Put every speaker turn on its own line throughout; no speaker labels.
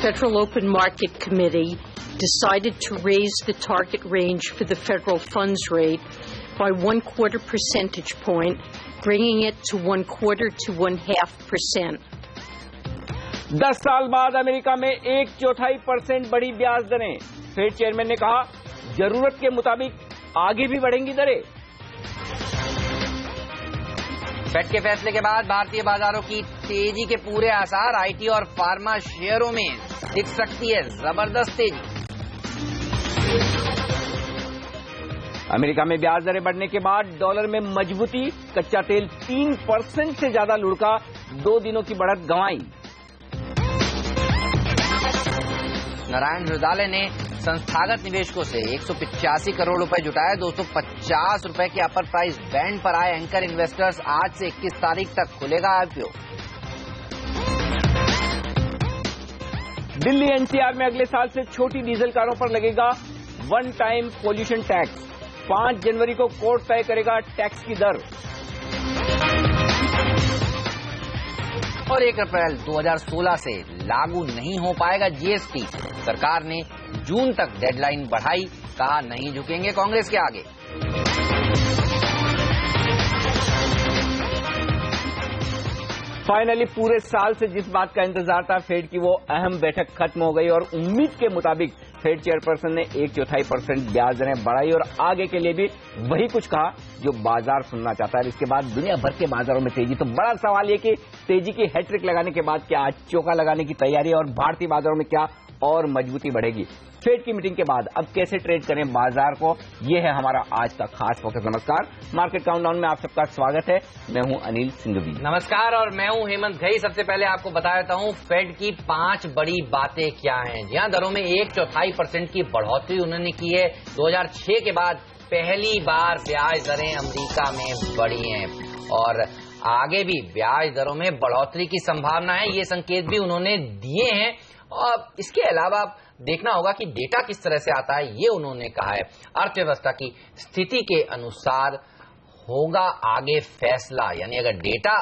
Federal Open Market Committee decided to raise the target range for the federal funds rate by 1/4 percentage point, bringing it to 1/4 to 1/2%.
10 साल बाद America में 1/4% बढ़ी ब्याज दरें। Fed chairman ने कहा, जरूरत के मुताबिक आगे भी बढ़ेंगी दरें।
फेड के फैसले के बाद भारतीय बाजारों की तेजी के पूरे आसार, आईटी और फार्मा शेयरों में दिख सकती है जबरदस्त तेजी।
अमेरिका में ब्याज दरें बढ़ने के बाद डॉलर में मजबूती, कच्चा तेल 3% से ज्यादा लुढ़का, 2 दिनों की बढ़त गंवाई।
नारायण हृदयालय ने संस्थागत निवेशकों से 185 करोड़ रुपए जुटाए। 250 रुपए के अपर प्राइस बैंड पर आए एंकर इन्वेस्टर्स। आज से 21 तारीख तक खुलेगा आईपीओ।
दिल्ली एनसीआर में अगले साल से छोटी डीजल कारों पर लगेगा वन टाइम पोल्यूशन टैक्स। 5 जनवरी को कोर्ट तय करेगा टैक्स की दर।
और 1 अप्रैल 2016 से लागू नहीं हो पाएगा जीएसटी। सरकार ने जून तक डेडलाइन बढ़ाई, कहा नहीं झुकेंगे कांग्रेस के आगे।
फाइनली पूरे साल से जिस बात का इंतजार था, फेड की वो अहम बैठक खत्म हो गई और उम्मीद के मुताबिक फेड चेयरपर्सन ने 1/4% ब्याज दरें बढ़ाई और आगे के लिए भी वही कुछ कहा जो बाजार सुनना चाहता है। इसके बाद दुनिया भर के बाजारों में तेजी। तो बड़ा सवाल ये कि तेजी की हैट्रिक लगाने के बाद क्या आज चौका लगाने की तैयारी है और भारतीय बाजारों में क्या और मजबूती बढ़ेगी। फेड की मीटिंग के बाद अब कैसे ट्रेड करें बाजार को, ये है हमारा आज का खास फोकस। नमस्कार, मार्केट काउंटडाउन में आप सबका स्वागत है। मैं हूं अनिल सिंघवी।
नमस्कार और मैं हूं हेमंत घई। सबसे पहले आपको बता देता हूं फेड की 5 बड़ी बातें क्या हैं। जी हां, दरों में 1/4% की बढ़ोतरी उन्होंने की है। 2006 के बाद पहली बार ब्याज दरें अमेरिका में बढ़ी हैं और आगे भी ब्याज दरों में बढ़ोतरी की संभावना है। ये संकेत भी उन्होंने दिए हैं। और इसके अलावा देखना होगा कि डेटा किस तरह से आता है, ये उन्होंने कहा है। अर्थव्यवस्था की स्थिति के अनुसार होगा आगे फैसला, यानी अगर डेटा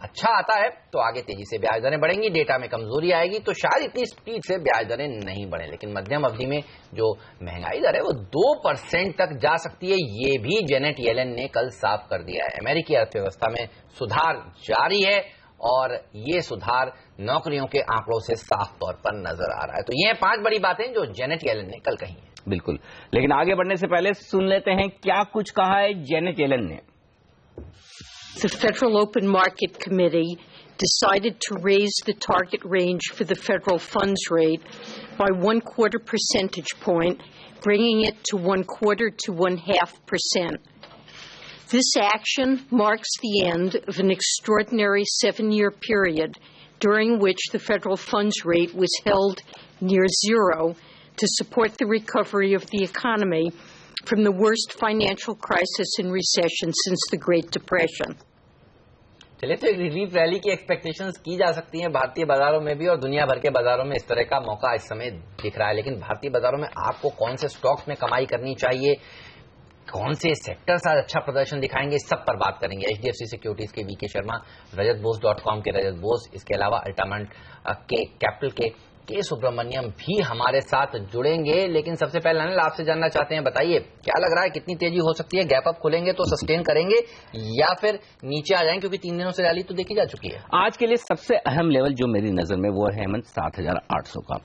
अच्छा आता है तो आगे तेजी से ब्याज दरें बढ़ेंगी, डेटा में कमजोरी आएगी तो शायद इतनी स्पीड से ब्याज दरें नहीं बढ़े। लेकिन मध्यम अवधि में जो महंगाई दर है वो 2% तक जा सकती है, ये भी जेनेट येलेन ने कल साफ कर दिया है। अमेरिकी अर्थव्यवस्था में सुधार जारी है और ये सुधार नौकरियों के आंकड़ों से साफ तौर पर नजर आ रहा है। तो ये 5 बड़ी बातें जो जेनेट येलेन ने कल कही हैं।
बिल्कुल, लेकिन आगे बढ़ने से पहले सुन लेते हैं क्या कुछ कहा है जेनेट येलेन ने।
The Federal Open Market Committee decided to raise the target range for the federal funds rate by 1/4 percentage point, bringing it to 1/4 to 1/2%. This action marks the end of an extraordinary 7-year period during which the federal funds rate was held near zero to support the recovery of the economy from the worst financial crisis and recession since the Great Depression.
चलिए, तो एक relief rally की expectations की जा सकती हैं भारतीय बाजारों में भी और दुनिया भर के बाजारों में इस तरह का मौका इस समय दिख रहा है। लेकिन भारतीय बाजारों में आपको कौन से स्टॉक्स में कमाई करनी चाहिए, कौन से सेक्टर्स आज अच्छा प्रदर्शन दिखाएंगे, सब पर बात करेंगे। एचडीएफसी सिक्योरिटीज के वीके शर्मा, रजतबोस.com के रजत बोस, इसके अलावा अल्टामेंट के कैपिटल के सुब्रमण्यम भी हमारे साथ जुड़ेंगे। लेकिन सबसे पहले अनिल, आपसे जानना चाहते हैं, बताइए क्या लग रहा है कितनी तेजी हो सकती है? गैप अप खुलेंगे तो सस्टेन करेंगे या फिर नीचे आ जाएंगे, क्योंकि 3 दिनों से रैली तो देखी जा चुकी है।
आज के लिए सबसे अहम लेवल जो मेरी नजर में वो है हेमंत 7,800 का।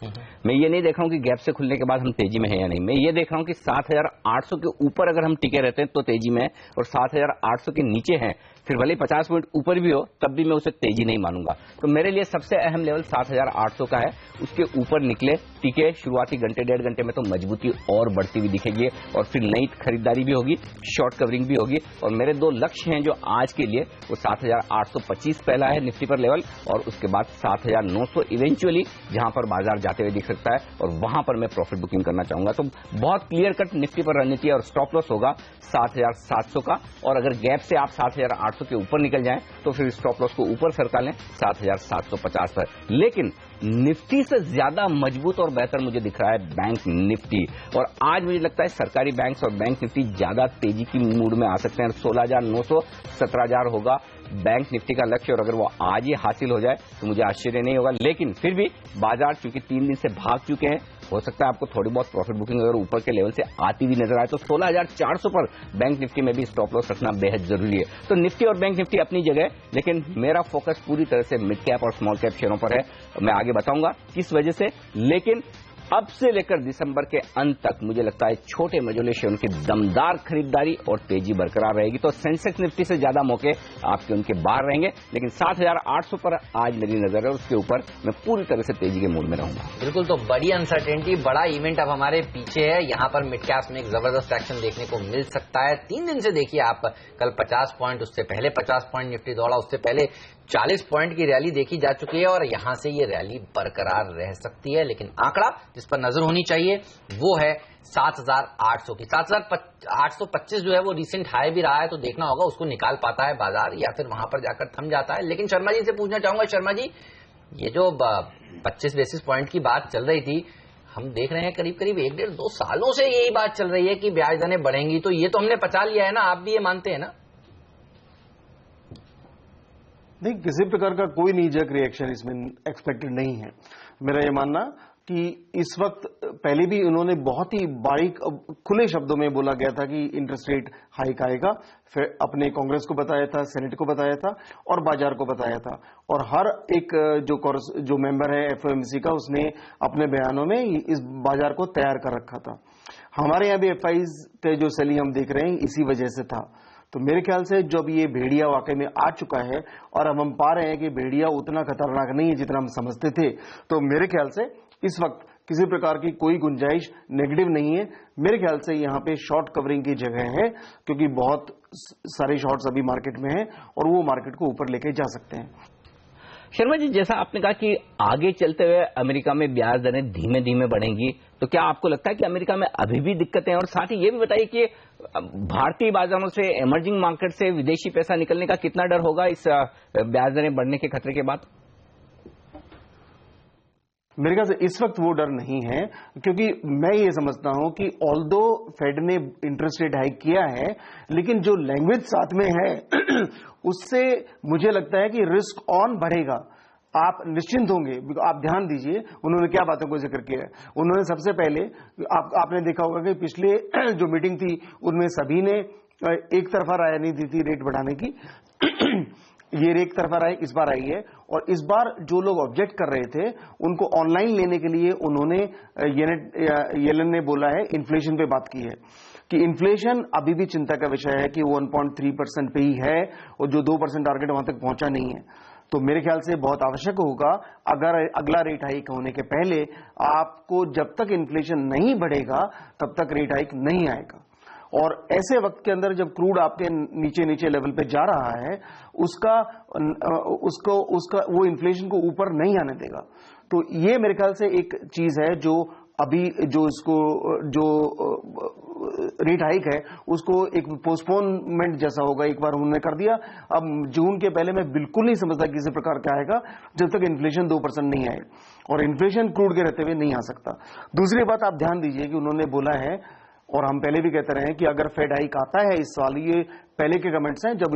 मैं ये नहीं देख रहा हूं कि गैप से खुलने के बाद हम तेजी में है या नहीं। मैं ये देख रहा हूं कि 7,800 के ऊपर अगर हम टिके रहते हैं तो तेजी में है और 7,800 के नीचे हैं फिर भले 50 पॉइंट ऊपर भी हो तब भी मैं उसे तेजी नहीं मानूंगा। तो मेरे लिए सबसे अहम लेवल 7,800 का है। उसके ऊपर निकले टिके शुरुआती घंटे 1.5 घंटे में तो मजबूती और बढ़ती हुई दिखेगी और फिर नई खरीदारी भी होगी, शॉर्ट कवरिंग भी होगी। और मेरे 2 लक्ष्य हैं जो आज के लिए, वो 7,825 पहला है निफ्टी पर लेवल और उसके बाद 7,900 इवेंचुअली जहां पर बाजार जाते हुए दिख सकता है और वहां पर मैं प्रॉफिट बुकिंग करना चाहूंगा। तो बहुत क्लियर कट निफ्टी पर रणनीति है और स्टॉप लॉस होगा 7,700 का। और अगर गैप से आप 7,800 के ऊपर निकल जाएं तो फिर स्टॉप लॉस को ऊपर सरका लें 7,750 पर। लेकिन निफ्टी से ज्यादा मजबूत और बेहतर मुझे दिख रहा है बैंक निफ्टी। और आज मुझे लगता है सरकारी बैंक्स और बैंक निफ्टी ज्यादा तेजी की मूड में आ सकते हैं। 16,900 17,000 होगा बैंक निफ्टी का लक्ष्य, और अगर वो आज ही हासिल हो जाए तो मुझे आश्चर्य नहीं होगा। लेकिन फिर भी बाजार चूंकि 3 दिन से भाग चुके हैं, हो सकता है आपको थोड़ी बहुत प्रॉफिट बुकिंग अगर ऊपर के लेवल से आती हुई नजर आए तो 16,400 पर बैंक निफ्टी में भी स्टॉप लॉस रखना बेहद जरूरी है। तो निफ्टी और बैंक निफ्टी अपनी जगह, लेकिन मेरा फोकस पूरी तरह से मिड कैप और स्मॉल कैप शेयरों पर है। मैं आगे बताऊंगा किस वजह से, लेकिन अब से लेकर दिसंबर के अंत तक मुझे लगता है छोटे मझोले शेयरों की दमदार खरीदारी और तेजी बरकरार रहेगी। तो सेंसेक्स निफ्टी से ज्यादा मौके आपके उनके बाहर रहेंगे, लेकिन 7,800 पर आज मेरी नजर है, उसके ऊपर मैं पूरी तरह से तेजी के मूड में रहूंगा।
बिल्कुल, तो बड़ी अनसर्टेनिटी, बड़ा इवेंट अब हमारे पीछे है। यहाँ पर मिड कैप्स में एक जबरदस्त एक्शन देखने को मिल सकता है। 3 दिन से देखिए आप, कल 50 पॉइंट, उससे पहले 50 पॉइंट निफ्टी दौड़ा, उससे पहले 40 पॉइंट की रैली देखी जा चुकी है और यहां से ये रैली बरकरार रह सकती है। लेकिन आंकड़ा जिस पर नजर होनी चाहिए वो है 7,800 की। 7,825 जो है वो रिसेंट हाई भी रहा है, तो देखना होगा उसको निकाल पाता है बाजार या फिर वहां पर जाकर थम जाता है। लेकिन शर्मा जी से पूछना चाहूंगा, शर्मा जी ये जो 25 बेसिस पॉइंट की बात चल रही थी, हम देख रहे हैं करीब करीब 1-1.5-2 सालों से यही बात चल रही है कि ब्याज दरें बढ़ेंगी, तो ये तो हमने पचा लिया है ना, आप भी ये मानते हैं ना?
नहीं, किसी प्रकार का कोई नीजक रिएक्शन इसमें एक्सपेक्टेड नहीं है। मेरा ये मानना कि इस वक्त पहले भी उन्होंने बहुत ही बारीक खुले शब्दों में बोला गया था कि इंटरेस्ट रेट हाइक आएगा, फिर अपने कांग्रेस को बताया था, सेनेट को बताया था और बाजार को बताया था, और हर एक जो मेंबर है एफओएमसी का, उसने अपने बयानों में इस बाजार को तैयार कर रखा था। हमारे यहाँ भी एफआईज पे जो सेलिंग हम देख रहे हैं इसी वजह से था। तो मेरे ख्याल से जब ये भेड़िया वाकई में आ चुका है और अब हम पा रहे हैं कि भेड़िया उतना खतरनाक नहीं है जितना हम समझते थे, तो मेरे ख्याल से इस वक्त किसी प्रकार की कोई गुंजाइश नेगेटिव नहीं है। मेरे ख्याल से यहाँ पे शॉर्ट कवरिंग की जगह है, क्योंकि बहुत सारे शॉर्ट्स अभी मार्केट में हैं और वो मार्केट को ऊपर लेके जा सकते हैं।
शर्मा जी, जैसा आपने कहा कि आगे चलते हुए अमेरिका में ब्याज दरें धीमे धीमे बढ़ेंगी, तो क्या आपको लगता है कि अमेरिका में अभी भी दिक्कतें हैं? और साथ ही ये भी बताइए कि भारतीय बाजारों से, इमर्जिंग मार्केट से विदेशी पैसा निकलने का कितना डर होगा इस ब्याज दरें बढ़ने के खतरे के बाद?
मेरे ख्याल से इस वक्त वो डर नहीं है, क्योंकि मैं ये समझता हूं कि ऑल्दो फेड ने इंटरेस्ट रेट हाइक किया है, लेकिन जो लैंग्वेज साथ में है उससे मुझे लगता है कि रिस्क ऑन बढ़ेगा। आप निश्चिंत होंगे। आप ध्यान दीजिए उन्होंने क्या बातों को जिक्र किया है। उन्होंने सबसे पहले आपने देखा होगा कि पिछले जो मीटिंग थी उनमें सभी ने एक तरफा राय नहीं दी थी रेट बढ़ाने की। ये एक तरफा राय इस बार आई है, और इस बार जो लोग ऑब्जेक्ट कर रहे थे उनको ऑनलाइन लेने के लिए उन्होंने येलन ने बोला है, इन्फ्लेशन पे बात की है कि इन्फ्लेशन अभी भी चिंता का विषय है कि 1.3% पे ही है और जो 2% टारगेट वहां तक पहुंचा नहीं है। तो मेरे ख्याल से बहुत आवश्यक होगा, अगर अगला रेट हाइक होने के पहले आपको, जब तक इन्फ्लेशन नहीं बढ़ेगा तब तक रेट हाइक नहीं आएगा। और ऐसे वक्त के अंदर जब क्रूड आपके नीचे नीचे लेवल पे जा रहा है, उसका वो इन्फ्लेशन को ऊपर नहीं आने देगा। तो ये मेरे ख्याल से एक चीज है जो अभी जो रेट हाइक है उसको एक पोस्टपोनमेंट जैसा होगा। एक बार उन्होंने कर दिया, अब जून के पहले मैं बिल्कुल नहीं समझता किसी प्रकार का आएगा जब तक इन्फ्लेशन 2% नहीं आए, और इन्फ्लेशन क्रूड के रहते हुए नहीं आ सकता। दूसरी बात आप ध्यान दीजिए कि उन्होंने बोला है, और हम पहले भी कहते रहे हैं कि अगर फेड हाइक आता है इस साल, ये पहले के कमेंट्स हैं, जब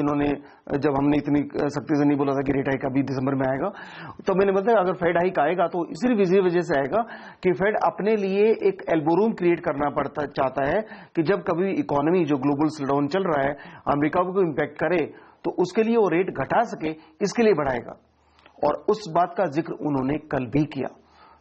हमने इतनी सख्ती से नहीं बोला था कि रेट हाइक अभी दिसंबर में आएगा, तो मैंने बताया अगर फेड हाइक आएगा तो सिर्फ इसी वजह से आएगा कि फेड अपने लिए एक एल्बो रूम क्रिएट करना चाहता है कि जब कभी इकोनॉमी जो ग्लोबल स्लोडाउन चल रहा है अमेरिका को इम्पैक्ट करे तो उसके लिए वो रेट घटा सके, इसके लिए बढ़ाएगा। और उस बात का जिक्र उन्होंने कल भी किया।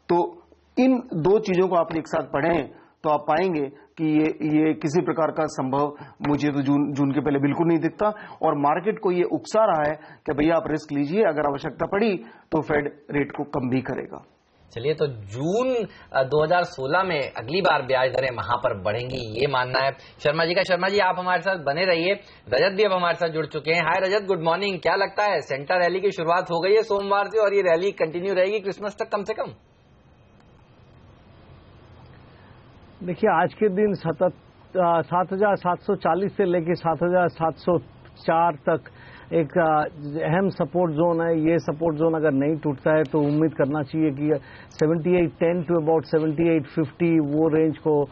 तो इन दो चीजों को आप एक साथ पढ़ें तो आप पाएंगे कि ये किसी प्रकार का संभव मुझे तो जून के पहले बिल्कुल नहीं दिखता, और मार्केट को ये उकसा रहा है कि भैया आप रिस्क लीजिए, अगर आवश्यकता पड़ी तो फेड रेट को कम भी करेगा।
चलिए, तो जून 2016 में अगली बार ब्याज दरें वहां पर बढ़ेंगी, ये मानना है शर्मा जी का। शर्मा जी आप हमारे साथ बने रहिए। रजत भी अब हमारे साथ जुड़ चुके हैं। हाय रजत, गुड मॉर्निंग। क्या लगता है, सेंटा रैली की शुरुआत हो गई है सोमवार से और ये रैली कंटिन्यू रहेगी क्रिसमस तक कम से कम?
देखिए, आज के दिन 7,740 से लेकर 7,700 4 तक एक अहम सपोर्ट जोन है। ये सपोर्ट जोन अगर नहीं टूटता है तो उम्मीद करना चाहिए कि 78.10 टू अबाउट 78.50 वो रेंज को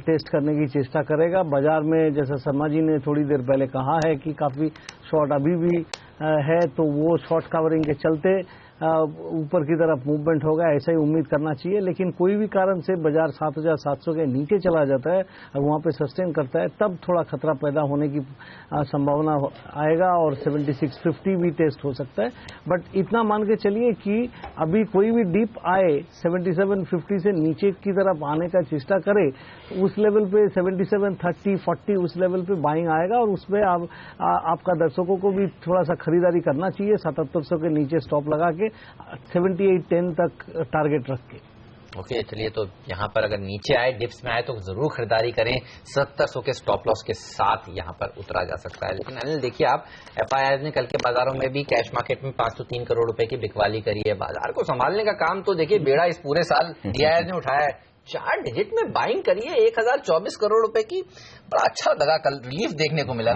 टेस्ट करने की चेष्टा करेगा। बाजार में जैसा शर्मा जी ने थोड़ी देर पहले कहा है कि काफ़ी शॉर्ट अभी भी है, तो वो शॉर्ट कवरिंग के चलते ऊपर की तरफ मूवमेंट होगा, ऐसा ही उम्मीद करना चाहिए। लेकिन कोई भी कारण से बाजार 7,700 के नीचे चला जाता है और वहाँ पे सस्टेन करता है, तब थोड़ा खतरा पैदा होने की संभावना आएगा और 7650 भी टेस्ट हो सकता है। बट इतना मान के चलिए कि अभी कोई भी डिप आए 7750 से नीचे की तरफ आने का चेष्टा करे, उस लेवल पे 7730 40 उस लेवल पे बाइंग आएगा और उसमें आपका दर्शकों को भी थोड़ा सा खरीदारी करना चाहिए 7700 के नीचे स्टॉप लगा के 78.10 तक टारगेट रख के।
ओके, चलिए तो यहाँ पर अगर नीचे आए, डिप्स में आए तो जरूर खरीदारी करें। 7700 के स्टॉप लॉस के साथ यहाँ पर उतरा जा सकता है। लेकिन अनिल देखिए, आप एफआईआई ने कल के बाजारों में भी कैश मार्केट में 503 करोड़ रुपए की बिकवाली करी है। बाजार को संभालने का काम तो देखिए बेड़ा इस पूरे साल डीआईआई ने उठाया है। 4 डिजिट में बाइंग करी है 1024 करोड़ रुपए की, बड़ा अच्छा लगा, कल रिलीफ देखने को मिला।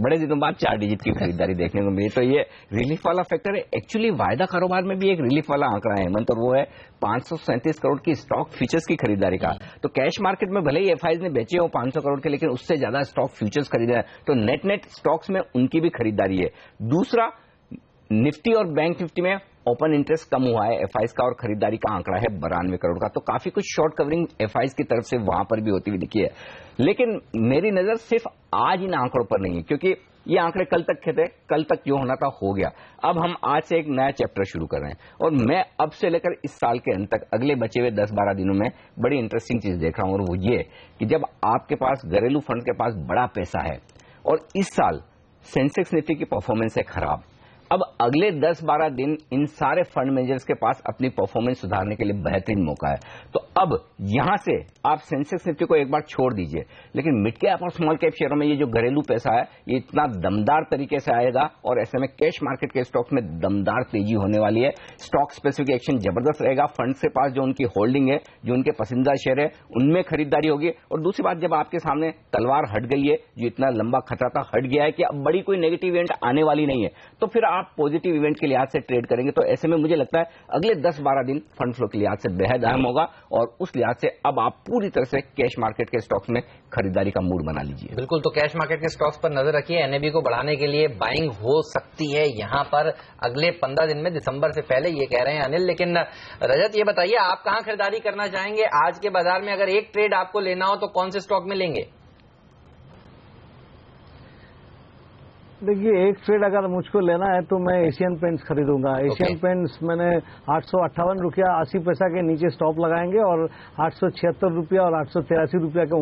बड़े दिनों बाद 4 डिजिट की खरीदारी देखने को मिली, तो ये रिलीफ वाला फैक्टर है। एक्चुअली वायदा कारोबार में भी एक रिलीफ वाला आंकड़ा है हेमंत, और वो है 537 करोड़ की स्टॉक फ्यूचर्स की खरीदारी का। तो कैश मार्केट में भले ही एफआईआई ने बेचे हो 500 करोड़ के, लेकिन उससे ज्यादा स्टॉक फ्यूचर्स खरीदे हैं, तो नेट स्टॉक्स में उनकी भी खरीदारी है। दूसरा, निफ्टी और बैंक निफ्टी में ओपन इंटरेस्ट कम हुआ है एफआईआई का, और खरीदारी का आंकड़ा है 92 करोड़ का। तो काफी कुछ शॉर्ट कवरिंग एफआईआई की तरफ से वहां पर भी होती हुई दिखी है। लेकिन मेरी नजर सिर्फ आज इन आंकड़ों पर नहीं है, क्योंकि ये आंकड़े कल तक के थे, कल तक जो होना था हो गया। अब हम आज से एक नया चैप्टर शुरू कर रहे हैं, और मैं अब से लेकर इस साल के अंत तक अगले बचे हुए 10-12 दिनों में बड़ी इंटरेस्टिंग चीज देख रहा हूं, और वो ये कि जब आपके पास घरेलू फंड के पास बड़ा पैसा है और इस साल सेंसेक्स निफ्टी की परफॉर्मेंस है खराब, अब अगले 10-12 दिन इन सारे फंड मैनेजर्स के पास अपनी परफॉर्मेंस सुधारने के लिए बेहतरीन मौका है। तो अब यहां से आप सेंसेक्स निफ्टी को एक बार छोड़ दीजिए, लेकिन मिड कैप और स्मॉल कैप शेयरों में ये जो घरेलू पैसा है ये इतना दमदार तरीके से आएगा, और ऐसे में कैश मार्केट के स्टॉक्स में दमदार तेजी होने वाली है। स्टॉक स्पेसिफिक एक्शन जबरदस्त रहेगा। फंड के पास जो उनकी होल्डिंग है, जो उनके पसंदीदा शेयर है, उनमें खरीदारी होगी। और दूसरी बात, जब आपके सामने तलवार हट गई है, जो इतना लंबा खतरा था हट गया है कि अब बड़ी कोई नेगेटिव इवेंट आने वाली नहीं है, तो फिर आप पॉजिटिव इवेंट के लिहाज से ट्रेड करेंगे। तो ऐसे में मुझे लगता है अगले 10-12 दिन फंड फ्लो के लिहाज से बेहद अहम होगा, और उस लिहाज से अब आप पूरी तरह से कैश मार्केट के स्टॉक्स में खरीदारी का मूड बना लीजिए।
बिल्कुल, तो कैश मार्केट के स्टॉक्स पर नजर रखिए। एनएबी को बढ़ाने के लिए बाइंग हो सकती है यहाँ पर अगले 15 दिन में, दिसंबर से पहले, ये कह रहे हैं अनिल। लेकिन रजत, ये बताइए आप कहाँ खरीदारी करना चाहेंगे आज के बाजार में? अगर एक ट्रेड आपको लेना हो तो कौन से स्टॉक में लेंगे?
देखिए, एक ट्रेड अगर मुझको लेना है तो मैं एशियन पेंट्स खरीदूंगा। एशियन पेंट्स मैंने 858 रुपया 80 पैसा के नीचे स्टॉप लगाएंगे, और 876 रुपया और 883 रुपया का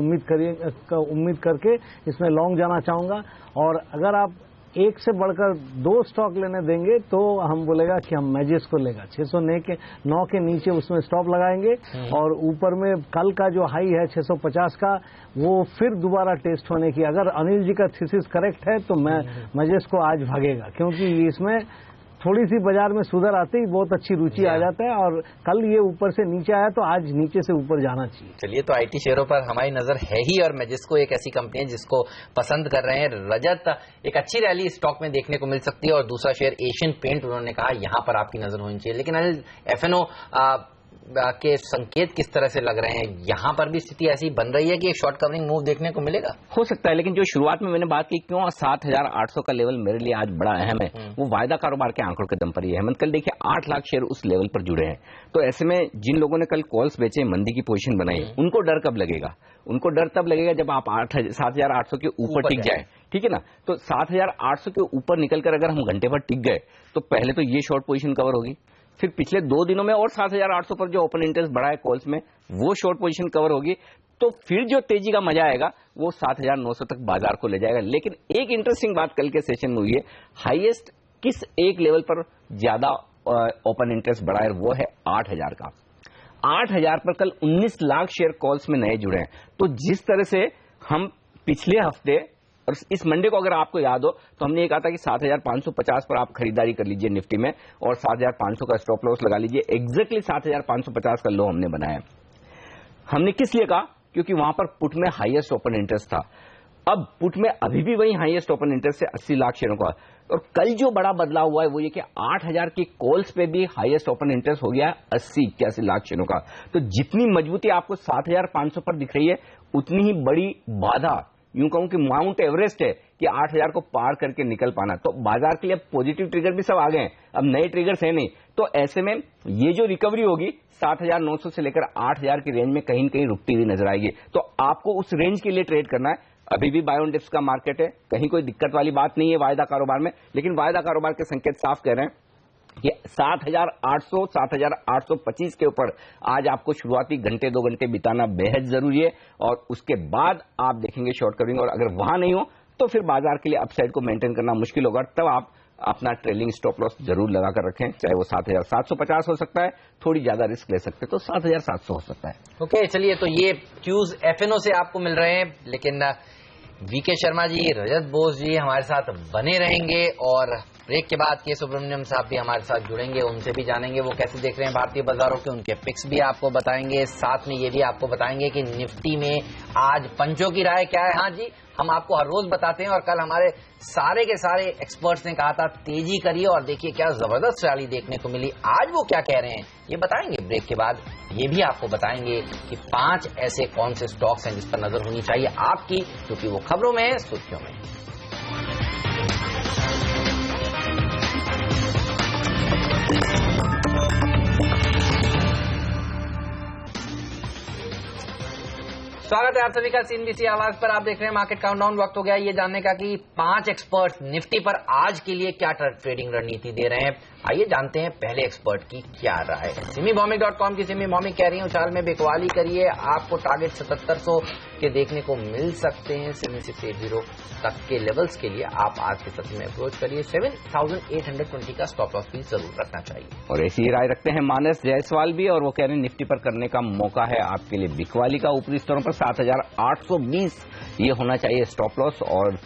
उम्मीद करके इसमें लॉन्ग जाना चाहूंगा। और अगर आप एक से बढ़कर 2 स्टॉक लेने देंगे तो हम बोलेगा कि हम मैजिस को लेगा 609 के नीचे उसमें स्टॉप लगाएंगे, और ऊपर में कल का जो हाई है 650 का, वो फिर दोबारा टेस्ट होने की, अगर अनिल जी का थीसिस करेक्ट है तो मैं मैजिस को आज भागेगा, क्योंकि इसमें थोड़ी सी बाजार में सुधार आते ही बहुत अच्छी रुचि आ जाता है, और कल ये ऊपर से नीचे आया तो आज नीचे से ऊपर जाना चाहिए।
चलिए, तो आईटी शेयरों पर हमारी नजर है ही, और मैजिस्को एक ऐसी कंपनी है जिसको पसंद कर रहे हैं। रजत, एक अच्छी रैली स्टॉक में देखने को मिल सकती है। और दूसरा शेयर एशियन पेंट, उन्होंने कहा यहाँ पर आपकी नजर होनी चाहिए। लेकिन अनिल, एफएनओ के संकेत किस तरह से लग रहे हैं? यहाँ पर भी स्थिति ऐसी बन रही है कि एक शॉर्ट कवरिंग मूव देखने को मिलेगा?
हो सकता है, लेकिन जो शुरुआत में मैंने बात की क्यों 7800 का लेवल मेरे लिए आज बड़ा अहम है, वो वायदा कारोबार के आंकड़ों के दम पर ही है। हेमंत, कल देखिए 8 लाख शेयर उस लेवल पर जुड़े हैं। तो ऐसे में जिन लोगों ने कल कॉल्स बेचे, मंदी की पोजीशन बनाई, उनको डर कब लगेगा? उनको डर तब लगेगा जब आप 7800 के ऊपर टिक जाए, ठीक है ना? तो 7800 के ऊपर निकलकर अगर हम घंटे भर टिक गए तो पहले तो ये शॉर्ट पोजीशन कवर होगी, फिर पिछले 2 दिनों में और 7800 पर जो ओपन इंटरेस्ट बढ़ा है कॉल्स में, वो शॉर्ट पोजीशन कवर होगी। तो फिर जो तेजी का मजा आएगा वो 7900 तक बाजार को ले जाएगा। लेकिन एक इंटरेस्टिंग बात कल के सेशन में हुई है, हाईएस्ट किस एक लेवल पर ज्यादा ओपन इंटरेस्ट बढ़ा है, वो है 8000 का। 8000 पर कल 19 लाख शेयर कॉल्स में नए जुड़े हैं। तो जिस तरह से हम पिछले हफ्ते, और इस मंडे को अगर आपको याद हो, तो हमने ये कहा था कि 7550 पर आप खरीदारी कर लीजिए निफ्टी में, और 7500 का स्टॉप लॉस लगा लीजिए। एग्जैक्टली 7550 का लो हमने बनाया। हमने किस लिए कहा? क्योंकि वहां पर पुट में हाईएस्ट ओपन इंटरेस्ट था। अब पुट में अभी भी वही हाईएस्ट ओपन इंटरेस्ट है 80 लाख शेयरों का। और कल जो बड़ा बदलाव हुआ है वो ये कि 8000 की कॉल्स पे भी हाईएस्ट ओपन इंटरेस्ट हो गया 80-81 लाख शेयरों का। तो जितनी मजबूती आपको 7500 पर दिख रही है, उतनी ही बड़ी बाधा, यूं कहूं कि माउंट एवरेस्ट है कि 8000 को पार करके निकल पाना। तो बाजार के लिए अब पॉजिटिव ट्रिगर भी सब आ गए हैं, अब नए ट्रिगर्स है नहीं। तो ऐसे में ये जो रिकवरी होगी 7900 से लेकर 8000 की रेंज में कहीं न कहीं रुकती हुई नजर आएगी। तो आपको उस रेंज के लिए ट्रेड करना है। अभी भी बाय ऑन डिप्स का मार्केट है, कहीं कोई दिक्कत वाली बात नहीं है वायदा कारोबार में, लेकिन वायदा कारोबार के संकेत साफ कह रहे हैं कि 7800, 7825 के ऊपर आज आपको शुरुआती घंटे 2 घंटे बिताना बेहद जरूरी है। और उसके बाद आप देखेंगे शॉर्ट कवरिंग, और अगर वहां नहीं हो तो फिर बाजार के लिए अपसाइड को मेंटेन करना मुश्किल होगा। तब आप अपना ट्रेलिंग स्टॉप लॉस जरूर लगाकर रखें, चाहे वो 7750 हो सकता है, थोड़ी ज्यादा रिस्क ले सकते हैं तो 7700 हो सकता है।
ओके, चलिए, तो ये क्यूज एफएनओ से आपको मिल रहे हैं, लेकिन वीके शर्मा जी, रजत बोस जी हमारे साथ बने रहेंगे और ब्रेक के बाद के सुब्रमण्यम साहब भी हमारे साथ जुड़ेंगे, उनसे भी जानेंगे वो कैसे देख रहे हैं भारतीय बाजारों के, उनके पिक्स भी आपको बताएंगे। साथ में ये भी आपको बताएंगे कि निफ्टी में आज पंचों की राय क्या है। हाँ जी, हम आपको हर रोज बताते हैं और कल हमारे सारे के सारे एक्सपर्ट्स ने कहा था तेजी करिए, और देखिए क्या जबरदस्त रैली देखने को मिली। आज वो क्या कह रहे हैं ये बताएंगे ब्रेक के बाद। ये भी आपको बताएंगे कि 5 ऐसे कौन से स्टॉक्स हैं जिस पर नजर होनी चाहिए आपकी, क्योंकि वो खबरों में है, सुर्खियों में। स्वागत है आप सभी का सीएनबीसी आवाज पर। आप देख रहे हैं मार्केट काउंटडाउन। वक्त हो गया ये जानने का कि 5 एक्सपर्ट्स निफ्टी पर आज के लिए क्या ट्रेडिंग रणनीति दे रहे हैं। आइए जानते हैं पहले एक्सपर्ट की क्या राय है। सिमीभौमिक.com की सिमी भौमिक कह रही है उछाल में बिकवाली करिए, आपको टारगेट 7700 के देखने को मिल सकते हैं। 7680 तक के लेवल्स के लिए आप आज के सत्र में अप्रोच करिए। 7820 का स्टॉप लॉस भी जरूर रखना चाहिए।
और ऐसी ही राय रखते हैं मानस जायसवाल भी, और वो कह रहे हैं निफ्टी पर करने का मौका है आपके लिए बिकवाली का। ऊपरी स्तरों पर 7820 ये होना चाहिए स्टॉप लॉस, और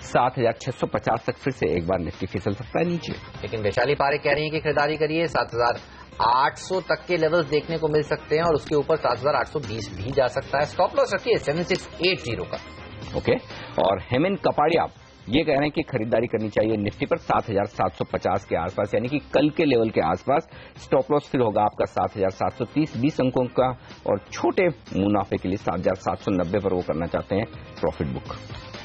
7650 तक फिर से एक बार निफ्टी फिसल सकता है नीचे।
लेकिन वैशाली पारेख कह रही हैं कि खरीदारी करिए, 7800 तक के लेवल्स देखने को मिल सकते हैं और उसके ऊपर 7820 भी जा सकता है। स्टॉप लॉस रखिए 7680 का।
ओके, और हेमंत कपाड़िया ये कह रहे हैं कि खरीदारी करनी चाहिए निफ्टी पर 7750 के आसपास, यानी कि कल के लेवल के आसपास। स्टॉप लॉस फिर होगा आपका 7730, 20 अंकों का, और छोटे मुनाफे के लिए 7790 पर वो करना चाहते हैं प्रॉफिट बुक।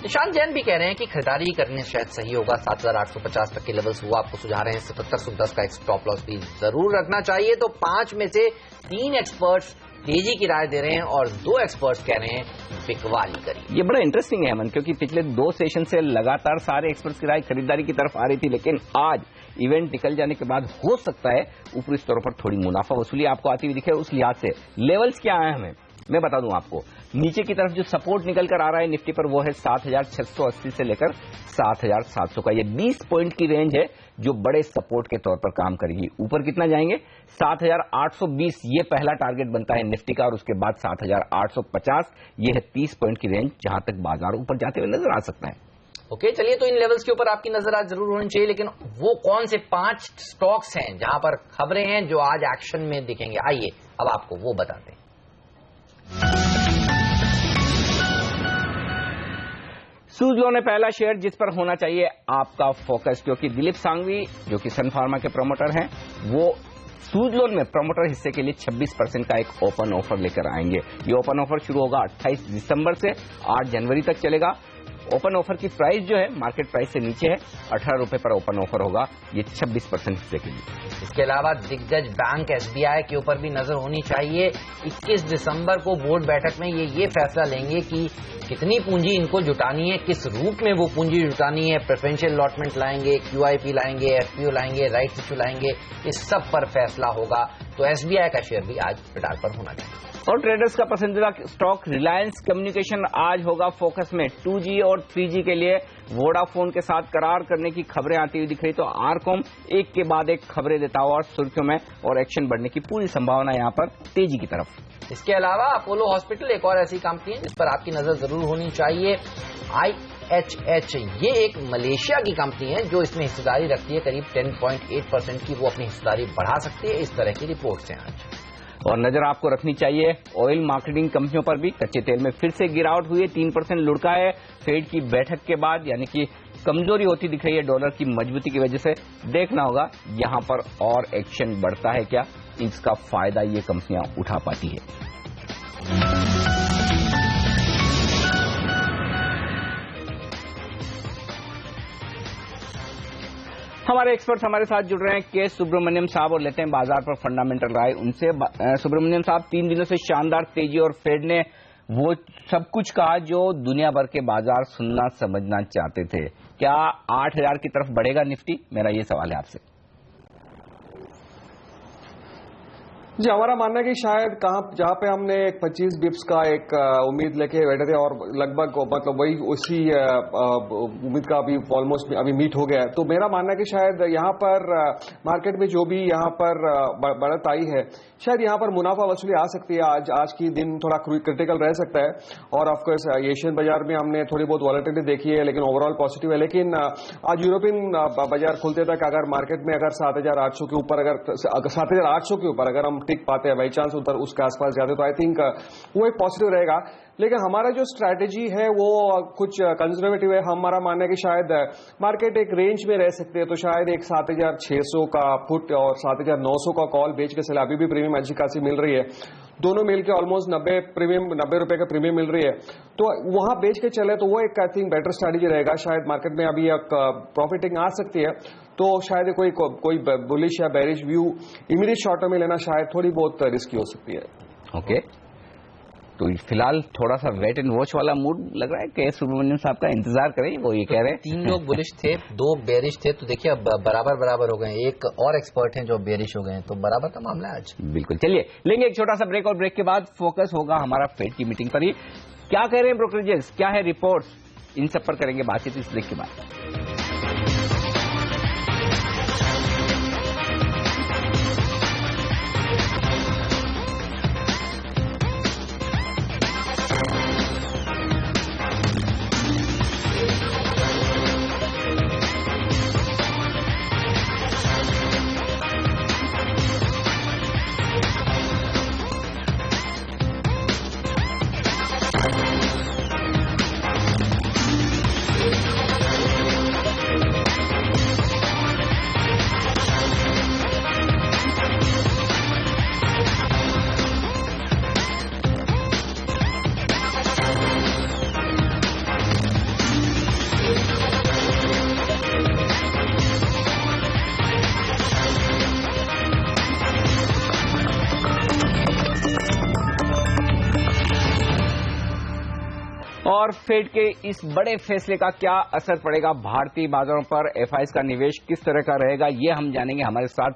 निशांत जैन भी कह रहे हैं कि खरीदारी करने शायद सही होगा। 7850 तक के लेवल्स वो आपको सुझा रहे हैं। 7710 का एक स्टॉप लॉस भी जरूर रखना चाहिए। तो 5 में से 3 एक्सपर्ट्स तेजी की राय दे रहे हैं और 2 एक्सपर्ट्स कह रहे हैं बिकवाली करिए।
ये बड़ा इंटरेस्टिंग है हेमन, क्योंकि पिछले 2 सेशन से लगातार सारे एक्सपर्ट्स की राय खरीदारी की तरफ आ रही थी, लेकिन आज इवेंट निकल जाने के बाद हो सकता है ऊपरी स्तरों पर थोड़ी मुनाफा वसूली आपको आती हुई दिखे। उस लिहाज से लेवल्स क्या है हमें मैं बता दूं आपको। नीचे की तरफ जो सपोर्ट निकल कर आ रहा है निफ्टी पर वो है 7680 से लेकर 7700 का। ये 20 पॉइंट की रेंज है जो बड़े सपोर्ट के तौर पर काम करेगी। ऊपर कितना जाएंगे 7820, ये पहला टारगेट बनता है निफ्टी का, और उसके बाद 7850, ये है 30 पॉइंट की रेंज जहां तक बाजार ऊपर जाते हुए नजर आ सकता है।
ओके, चलिए, तो इन लेवल्स के ऊपर आपकी नजर आज जरूर होनी चाहिए, लेकिन वो कौन से 5 स्टॉक्स हैं जहां पर खबरें हैं जो आज एक्शन में दिखेंगे, आइए अब आपको वो बताते हैं।
सूज़लॉन है पहला शेयर जिस पर होना चाहिए आपका फोकस, क्योंकि दिलीप सांघवी जो कि सन फार्मा के प्रमोटर हैं, वो सूज़लॉन में प्रमोटर हिस्से के लिए 26% का एक ओपन ऑफर लेकर आएंगे। ये ओपन ऑफर शुरू होगा 28 दिसंबर से 8 जनवरी तक चलेगा। ओपन ऑफर की प्राइस जो है मार्केट प्राइस से नीचे है, 18 रुपए पर ओपन ऑफर होगा। ये 26% हिस्से के लिए।
इसके अलावा दिग्गज बैंक एसबीआई के ऊपर भी नजर होनी चाहिए। 21 दिसंबर को बोर्ड बैठक में ये फैसला लेंगे कि कितनी पूंजी इनको जुटानी है, किस रूप में वो पूंजी जुटानी है। प्रेफरेंशियल अलॉटमेंट लाएंगे, QIP लाएंगे, FPO लाएंगे, राइट्स इश्यू लाएंगे, इस सब पर फैसला होगा। तो एसबीआई का शेयर भी आज रडार पर होना चाहिए।
और ट्रेडर्स का पसंदीदा स्टॉक रिलायंस कम्युनिकेशन आज होगा फोकस में। 2G और 3G के लिए वोडाफोन के साथ करार करने की खबरें आती हुई दिख रही, तो आरकॉम एक के बाद एक खबरें देता हुआ सुर्खियों में, और एक्शन बढ़ने की पूरी संभावना यहां पर तेजी की तरफ।
इसके अलावा अपोलो हॉस्पिटल एक और ऐसी कंपनी है जिस पर आपकी नजर जरूर होनी चाहिए। IHH ये एक मलेशिया की कंपनी है जो इसमें हिस्सेदारी रखती है करीब 10.8% की, वो अपनी हिस्सेदारी बढ़ा सकती है। इस तरह की रिपोर्ट्स हैं आज।
और नजर आपको रखनी चाहिए ऑयल मार्केटिंग कंपनियों पर भी। कच्चे तेल में फिर से गिरावट हुई है, 3% लुढ़का है फेड की बैठक के बाद, यानी कि कमजोरी होती दिख रही है डॉलर की मजबूती की वजह से। देखना होगा यहां पर और एक्शन बढ़ता है क्या, इसका फायदा ये कंपनियां उठा पाती है। हमारे एक्सपर्ट्स हमारे साथ जुड़ रहे हैं के सुब्रमण्यम साहब, और लेते हैं बाजार पर फंडामेंटल राय उनसे। सुब्रमण्यम साहब, 3 दिनों से शानदार तेजी और फेड ने वो सब कुछ कहा जो दुनिया भर के बाजार सुनना समझना चाहते थे। क्या 8,000 की तरफ बढ़ेगा निफ्टी? मेरा ये सवाल है आपसे।
जी, हमारा मानना है कि शायद जहां पे हमने 25 बिप्स का एक उम्मीद लेके बैठे थे और लगभग मतलब वही उसी उम्मीद का अभी ऑलमोस्ट अभी मीट हो गया है, तो मेरा मानना है कि शायद यहां पर मार्केट में जो भी यहां पर बढ़त आई है, शायद यहां पर मुनाफा वसूली आ सकती है। आज की दिन थोड़ा क्रिटिकल रह सकता है और ऑफकोर्स एशियन बाजार में हमने थोड़ी बहुत वॉलेटिलिटी देखी है, लेकिन ओवरऑल पॉजिटिव है। लेकिन आज यूरोपियन बाजार खुलते तक अगर मार्केट में अगर 7,800 के ऊपर अगर 7,800 के ऊपर अगर हम टिक पाते हैं, बाई चांस उधर उसके आसपास जाते, तो आई थिंक वो एक पॉजिटिव रहेगा। लेकिन हमारा जो स्ट्रैटेजी है वो कुछ कंजर्वेटिव है। हमारा मानना है कि शायद मार्केट एक रेंज में रह सकते हैं, तो शायद एक 7,600 का पुट और 7,900 का कॉल बेच के चले। अभी भी प्रीमियम अच्छी खासी मिल रही है, दोनों मिलकर ऑलमोस्ट 90 रुपए का प्रीमियम मिल रही है, तो वहां बेच के चले तो वो एक आई थिंक बेटर स्ट्रैटेजी रहेगा। शायद मार्केट में अभी एक प्रॉफिटिंग आ सकती है, तो शायद कोई बुलिश या bearish view immediate short term में लेना शायद थोड़ी बहुत रिस्की हो सकती है।
ओके, तो फिलहाल थोड़ा सा वेट एंड वॉच वाला मूड लग रहा है। के सुब्रमण्यम साहब का इंतजार करें, वो ये कह रहे हैं।
3 लोग बुलिश थे, 2 बेरिश थे, तो देखिए अब बराबर हो गए। एक और एक्सपर्ट हैं जो बेरिश हो गए हैं, तो बराबर का मामला है आज।
बिल्कुल, चलिए लेंगे एक छोटा सा ब्रेक, और ब्रेक के बाद फोकस होगा हमारा फेड की मीटिंग पर ही। क्या कह रहे हैं ब्रोकरेजेस, क्या है रिपोर्ट्स, इन सब पर करेंगे बातचीत इस ब्रेक के बाद। और फेड के इस बड़े फैसले का क्या असर पड़ेगा भारतीय बाजारों पर, एफआईएस का निवेश किस तरह का रहेगा, ये हम जानेंगे। हमारे साथ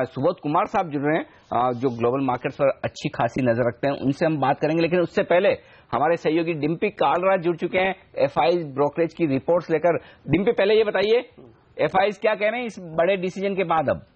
सुबोध कुमार साहब जुड़ रहे हैं जो ग्लोबल मार्केट्स पर अच्छी खासी नजर रखते हैं, उनसे हम बात करेंगे। लेकिन उससे पहले हमारे सहयोगी डिम्पी कालरा जुड़ चुके हैं एफआईएस ब्रोकरेज की रिपोर्ट्स लेकर। डिम्पी, पहले ये बताइए एफआईएस क्या कह रहे हैं इस बड़े डिसीजन के बाद? अब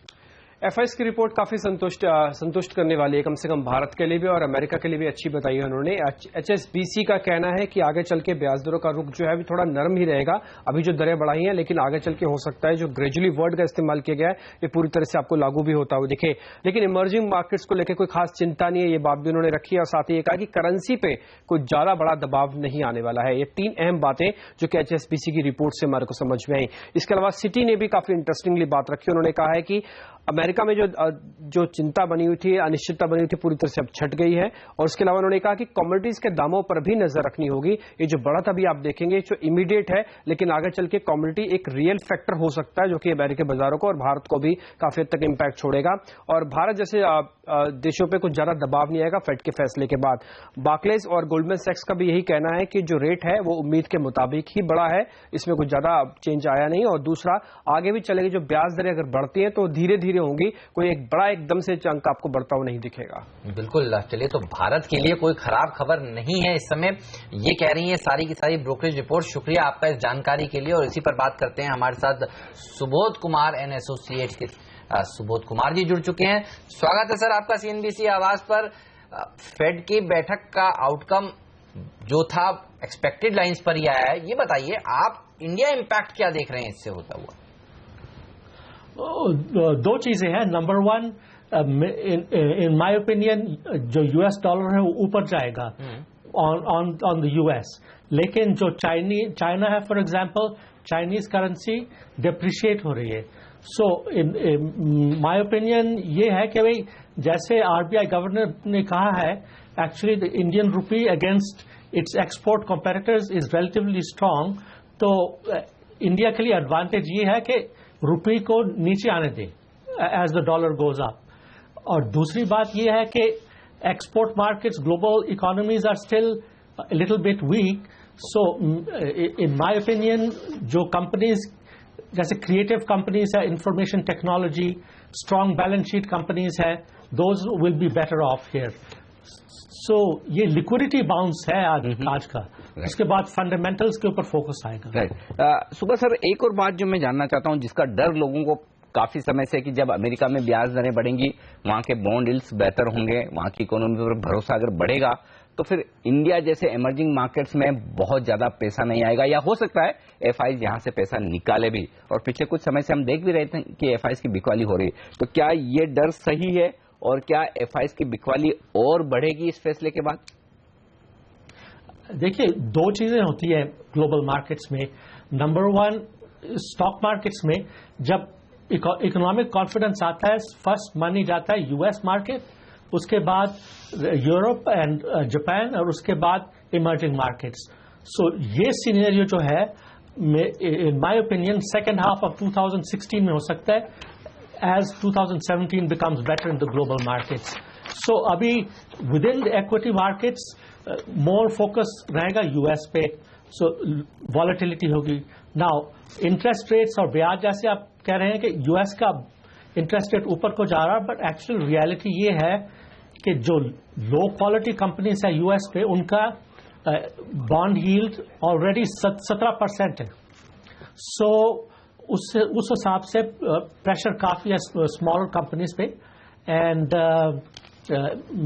एफआईएस की रिपोर्ट काफी संतुष्ट करने वाली है, कम से कम भारत के लिए भी और अमेरिका के लिए भी अच्छी बताई है उन्होंने। एचएसबीसी का कहना है कि आगे चल के ब्याज दरों का रुख जो है अभी थोड़ा नरम ही रहेगा। अभी जो दरें बढ़ाई हैं, लेकिन आगे चल के हो सकता है जो ग्रेजुअली वर्ड का इस्तेमाल किया गया है ये पूरी तरह से आपको लागू भी होता हुआ दिखे। लेकिन इमर्जिंग मार्केट्स को लेकर कोई खास चिंता नहीं है, ये बात भी उन्होंने रखी है। और साथ ही ये कहा कि करेंसी पे कोई ज्यादा बड़ा दबाव नहीं आने वाला है। ये 3 अहम बातें जो कि एचएसबीसी की रिपोर्ट से हमारे को समझ में आई। इसके अलावा सिटी ने भी काफी इंटरेस्टिंगली बात रखी। उन्होंने कहा है कि अमेरिका में जो चिंता बनी हुई थी, अनिश्चितता बनी हुई थी, पूरी तरह से अब छट गई है। और उसके अलावा उन्होंने कहा कि कमोडिटीज के दामों पर भी नजर रखनी होगी। ये जो बढ़त अभी आप देखेंगे जो इमीडिएट है, लेकिन आगे चल के कमोडिटी एक रियल फैक्टर हो सकता है जो कि अमेरिकी बाजारों को और भारत को भी काफी हद तक इंपैक्ट छोड़ेगा। और भारत जैसे देशों पे कुछ ज्यादा दबाव नहीं आएगा फेड के फैसले के बाद। बार्कलेज और गोल्डमैन सैक्स का भी यही कहना है कि जो रेट है वो उम्मीद के मुताबिक ही बढ़ा है, इसमें कुछ ज्यादा चेंज आया नहीं। और दूसरा, आगे भी चलेगी जो ब्याज दरें अगर बढ़ती हैं तो धीरे धीरे होंगी, कोई एक बड़ा एकदम से अंक आपको बढ़ता हुआ नहीं दिखेगा।
बिल्कुल, चलिए तो भारत के लिए कोई खराब खबर नहीं है इस समय, ये कह रही है सारी की सारी ब्रोकरेज रिपोर्ट। शुक्रिया आपका इस जानकारी के लिए। और इसी पर बात करते हैं, हमारे साथ सुबोध कुमार एंड एसोसिएट्स के सुबोध कुमार जी जुड़ चुके हैं। स्वागत है सर आपका सीएनबीसी आवाज पर। फेड की बैठक का आउटकम जो था एक्सपेक्टेड लाइंस पर ही आया है, ये बताइए आप इंडिया इंपैक्ट क्या देख रहे हैं इससे होता हुआ?
2 चीजें हैं। नंबर 1, इन माय ओपिनियन जो यूएस डॉलर है वो ऊपर जाएगा ऑन द यूएस, लेकिन जो चाइना है for example, Chinese currency depreciate हो रही है। सो इन माय ओपिनियन ये है कि भाई जैसे आरबीआई गवर्नर ने कहा है, actually the Indian rupee against its export competitors is relatively strong. तो इंडिया के लिए एडवांटेज ये है कि रुपी को नीचे आने दे as the dollar goes up. और दूसरी बात ये है कि export markets, global economies are still little bit weak. So in my opinion जो कंपनीज जैसे क्रिएटिव कंपनीज है, information technology, strong balance sheet companies है, those will be better off here. So ये लिक्विडिटी बाउंस है आज का। उसके बाद फंडामेंटल्स के ऊपर फोकस आएगा।
राइट। सुबह सर, एक और बात जो मैं जानना चाहता हूं, जिसका डर लोगों को काफी समय से कि जब अमेरिका में ब्याज दरें बढ़ेंगी, वहां के बॉन्ड यील्ड्स बेहतर होंगे, वहां की इकोनॉमी पर भरोसा अगर बढ़ेगा तो फिर इंडिया जैसे इमर्जिंग मार्केट्स में बहुत ज्यादा पैसा नहीं आएगा, या हो सकता है एफआईज यहां से पैसा निकाले भी। और पिछले कुछ समय से हम देख भी रहे थे कि एफआईज की बिकवाली हो रही है। तो क्या ये डर सही है, और क्या एफआईज की बिकवाली और बढ़ेगी इस फैसले के बाद?
देखिए, दो चीजें होती है ग्लोबल मार्केट्स में। नंबर वन, स्टॉक मार्केट्स में जब इकोनॉमिक कॉन्फिडेंस आता है, फर्स्ट मनी जाता है यूएस मार्केट, उसके बाद यूरोप एंड जापान, और उसके बाद इमर्जिंग मार्केट्स। सो ये सिनेरियो जो है, इन my opinion second half of 2016 में हो सकता है as 2017 becomes better in the global markets. So अभी within the equity markets more focus रहेगा US पे, so volatility होगी। Now interest rates और ब्याज, जैसे आप कह रहे हैं कि US का इंटरेस्ट रेट ऊपर को जा रहा है, बट एक्चुअल रियलिटी ये है कि जो लो क्वालिटी कंपनीज है US पे, उनका बॉन्ड यील्ड ऑलरेडी 17% है। सो उस हिसाब से प्रेशर काफी है स्मॉलर कंपनीज पे। एंड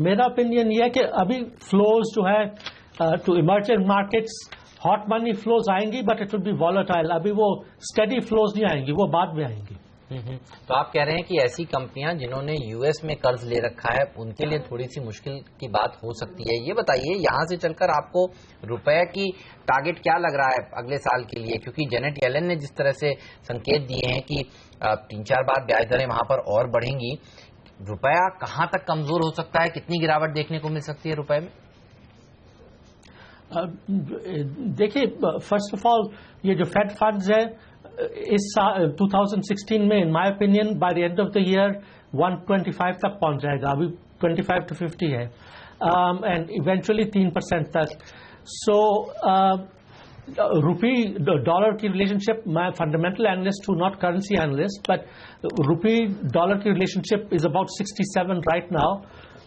मेरा ओपिनियन ये है कि अभी फ्लोज जो है to emerging markets, hot money flows आएंगी, but it will be volatile. अभी वो स्टेडी फ्लोज नहीं आएंगी, वो बाद में आएंगी।
तो आप कह रहे हैं कि ऐसी कंपनियां जिन्होंने यूएस में कर्ज ले रखा है, उनके लिए थोड़ी सी मुश्किल की बात हो सकती है। ये बताइए, यहां से चलकर आपको रुपए की टारगेट क्या लग रहा है अगले साल के लिए? क्योंकि जेनेट येलन ने जिस तरह से संकेत दिए हैं कि 3-4 बार ब्याज दरें वहां पर और बढ़ेंगी, रुपया कहां तक कमजोर हो सकता है? कितनी गिरावट देखने को मिल सकती है रुपए में?
देखिए, फर्स्ट ऑफ ऑल ये जो फेड फंड्स है इस 2016 में, इन my opinion by the end of the year 125 तक पहुंच जाएगा। अभी 25 to 50 है, एंड इवेंचुअली 3% तक। सो रुपी डॉलर की रिलेशनशिप, मैं फंडामेंटल एनालिस्ट हूँ, not currency analyst, but rupee dollar की relationship is about 67 right now.